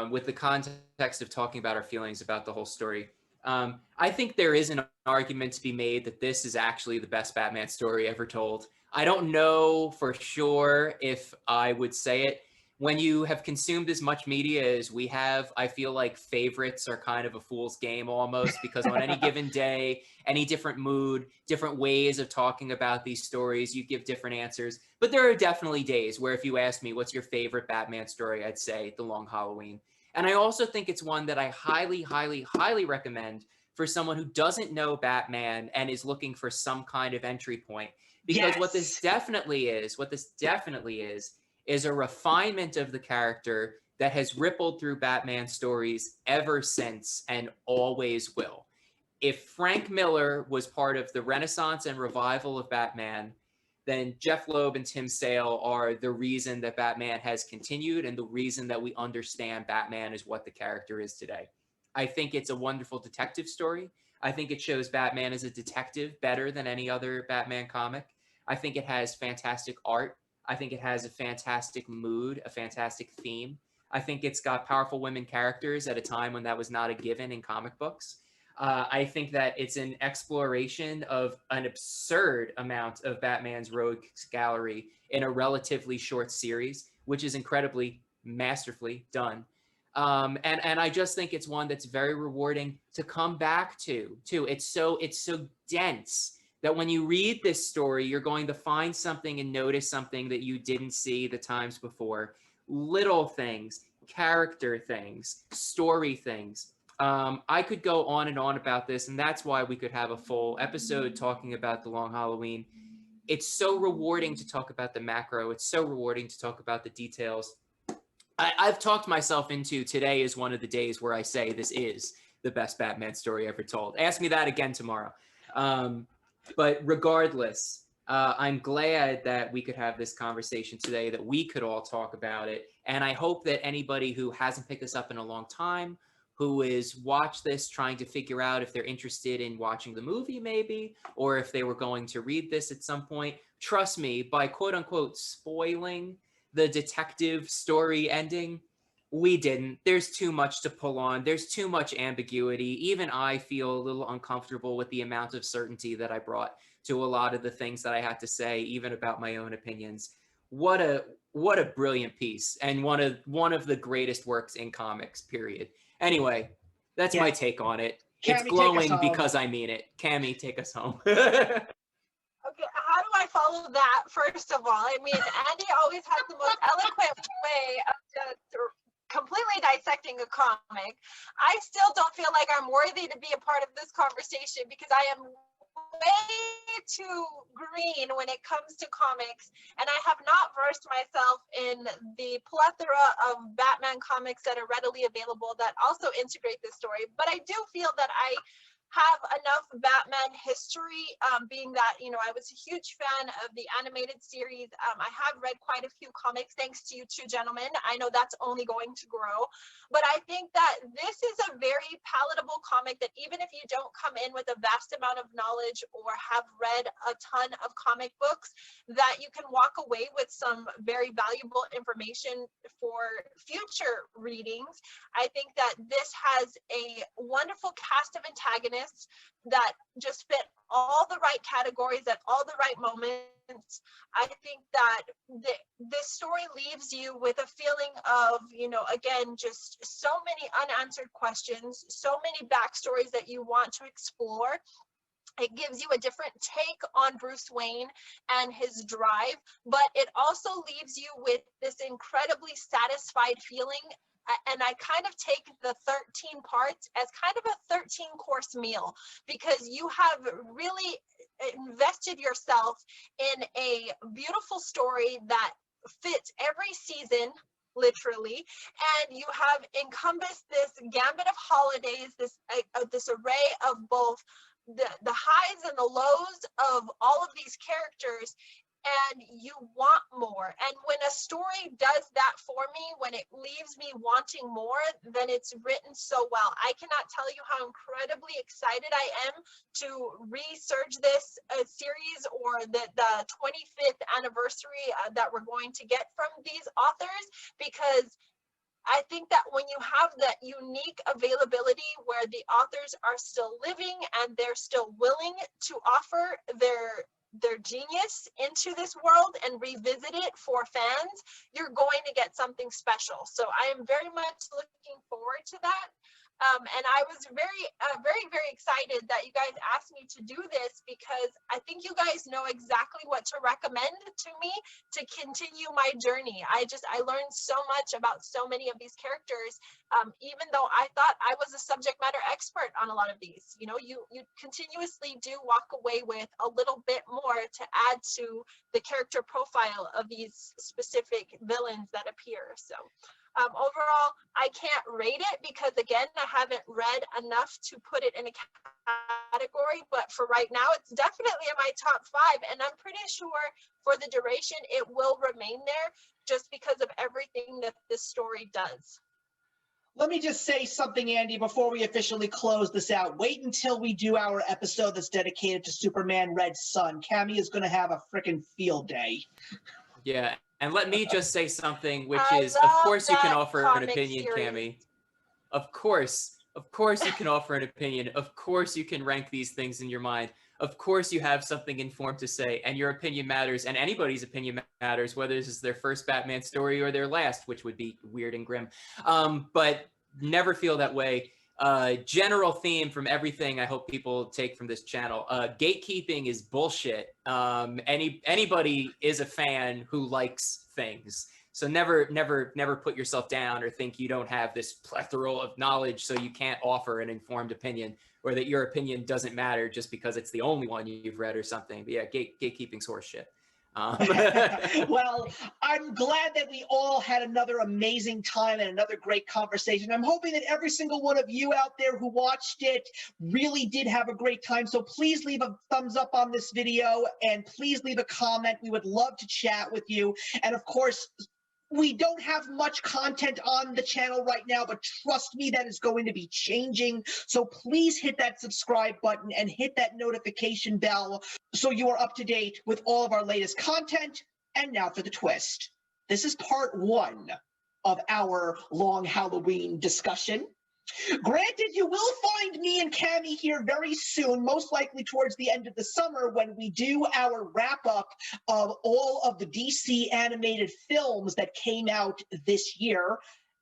with the context of talking about our feelings about the whole story. I think there is an argument to be made that this is actually the best Batman story ever told. I don't know for sure if I would say it. When you have consumed as much media as we have, I feel like favorites are kind of a fool's game almost, because on any given day, any different mood, different ways of talking about these stories, you give different answers. But there are definitely days where if you ask me, what's your favorite Batman story, I'd say The Long Halloween. And I also think it's one that I highly, highly, highly recommend for someone who doesn't know Batman and is looking for some kind of entry point. Because Yes. what this definitely is a refinement of the character that has rippled through Batman stories ever since and always will. If Frank Miller was part of the renaissance and revival of Batman, then Jeff Loeb and Tim Sale are the reason that Batman has continued and the reason that we understand Batman is what the character is today. I think it's a wonderful detective story. I think it shows Batman as a detective better than any other Batman comic. I think it has fantastic art. I think it has a fantastic mood, a fantastic theme. I think it's got powerful women characters at a time when that was not a given in comic books. I think that it's an exploration of an absurd amount of Batman's rogues gallery in a relatively short series, which is incredibly masterfully done. And I just think it's one that's very rewarding to come back to. It's so dense that when you read this story, you're going to find something and notice something that you didn't see the times before. Little things, character things, story things. I could go on and on about this, and that's why we could have a full episode talking about The Long Halloween. It's so rewarding to talk about the macro. It's so rewarding to talk about the details. I've talked myself into today is one of the days where I say this is the best Batman story ever told. Ask me that again tomorrow. But regardless, I'm glad that we could have this conversation today, that we could all talk about it. And I hope that anybody who hasn't picked this up in a long time, who is watched this trying to figure out if they're interested in watching the movie maybe, or if they were going to read this at some point, trust me, by quote unquote spoiling the detective story ending, we didn't. There's too much to pull on. There's too much ambiguity. Even I feel a little uncomfortable with the amount of certainty that I brought to a lot of the things that I had to say, even about my own opinions. What a brilliant piece, and one of the greatest works in comics, period. Anyway, that's my take on it. It's Cammy, glowing because I mean it. Cammy, take us home. Okay, how do I follow that, first of all? I mean, Andy always has the most eloquent way of just completely dissecting a comic. I still don't feel like I'm worthy to be a part of this conversation because I am way too green when it comes to comics, and I have not versed myself in the plethora of Batman comics that are readily available that also integrate this story. But I do feel that I have enough Batman history, being that, you know, I was a huge fan of the animated series. I have read quite a few comics thanks to you two gentlemen. I know that's only going to grow, but I think that this is a very palatable comic that even if you don't come in with a vast amount of knowledge or have read a ton of comic books, that you can walk away with some very valuable information for future readings. I think that this has a wonderful cast of antagonists that just fit all the right categories at all the right moments. I think that this story leaves you with a feeling of, you know, again, just so many unanswered questions, so many backstories that you want to explore. It gives you a different take on Bruce Wayne and his drive, but it also leaves you with this incredibly satisfied feeling. And I kind of take the 13 parts as kind of a 13-course meal, because you have really invested yourself in a beautiful story that fits every season, literally, and you have encompassed this gambit of holidays, this array of both the highs and the lows of all of these characters, and you want more. And when a story does that for me, when it leaves me wanting more, then it's written so well. I cannot tell you how incredibly excited I am to research this series, or the 25th anniversary that we're going to get from these authors, because I think that when you have that unique availability where the authors are still living and they're still willing to offer their genius into this world and revisit it for fans, you're going to get something special. So I am very much looking forward to that. And I was very excited that you guys asked me to do this, because I think you guys know exactly what to recommend to me to continue my journey. I learned so much about so many of these characters, even though I thought I was a subject matter expert on a lot of these. You know, you continuously do walk away with a little bit more to add to the character profile of these specific villains that appear. So overall, I can't rate it because, again, I haven't read enough to put it in a category, but for right now, it's definitely in my top 5, and I'm pretty sure for the duration, it will remain there just because of everything that this story does. Let me just say something, Andy, before we officially close this out. Wait until we do our episode that's dedicated to Superman Red Sun. Cammy is going to have a freaking field day. Yeah, and let me just say something, which I is, of course you can love offer that an opinion, comic Cammy. Of course you can offer an opinion. Of course you can rank these things in your mind. Of course you have something informed to say, and your opinion matters, and anybody's opinion matters, whether this is their first Batman story or their last, which would be weird and grim. But never feel that way. General theme from everything I hope people take from this channel. Gatekeeping is bullshit. Anybody is a fan who likes things. So never put yourself down or think you don't have this plethora of knowledge so you can't offer an informed opinion, or that your opinion doesn't matter just because it's the only one you've read or something. But yeah, gatekeeping's horse shit. Well, I'm glad that we all had another amazing time and another great conversation. I'm hoping that every single one of you out there who watched it really did have a great time. So please leave a thumbs up on this video, and please leave a comment. We would love to chat with you. And of course, we don't have much content on the channel right now, but trust me, that is going to be changing. So please hit that subscribe button and hit that notification bell so you are up to date with all of our latest content. And now for the twist. This is part 1 of our long Halloween discussion. Granted, you will find me and Cammy here very soon, most likely towards the end of the summer, when we do our wrap-up of all of the DC animated films that came out this year.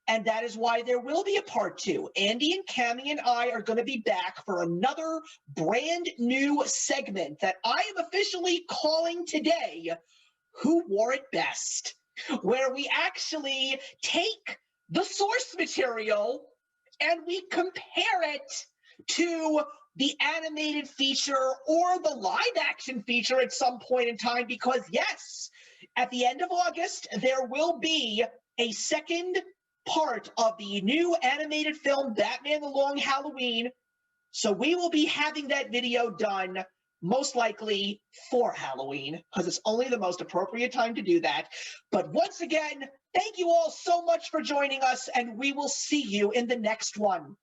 And that is why there will be a part 2. Andy and Cammy and I are going to be back for another brand new segment that I am officially calling today, Who Wore It Best? Where we actually take the source material and we compare it to the animated feature or the live-action feature at some point in time, because yes, at the end of August, there will be a second part of the new animated film, Batman The Long Halloween. So we will be having that video done most likely for Halloween, because it's only the most appropriate time to do that. But once again, thank you all so much for joining us, and we will see you in the next one.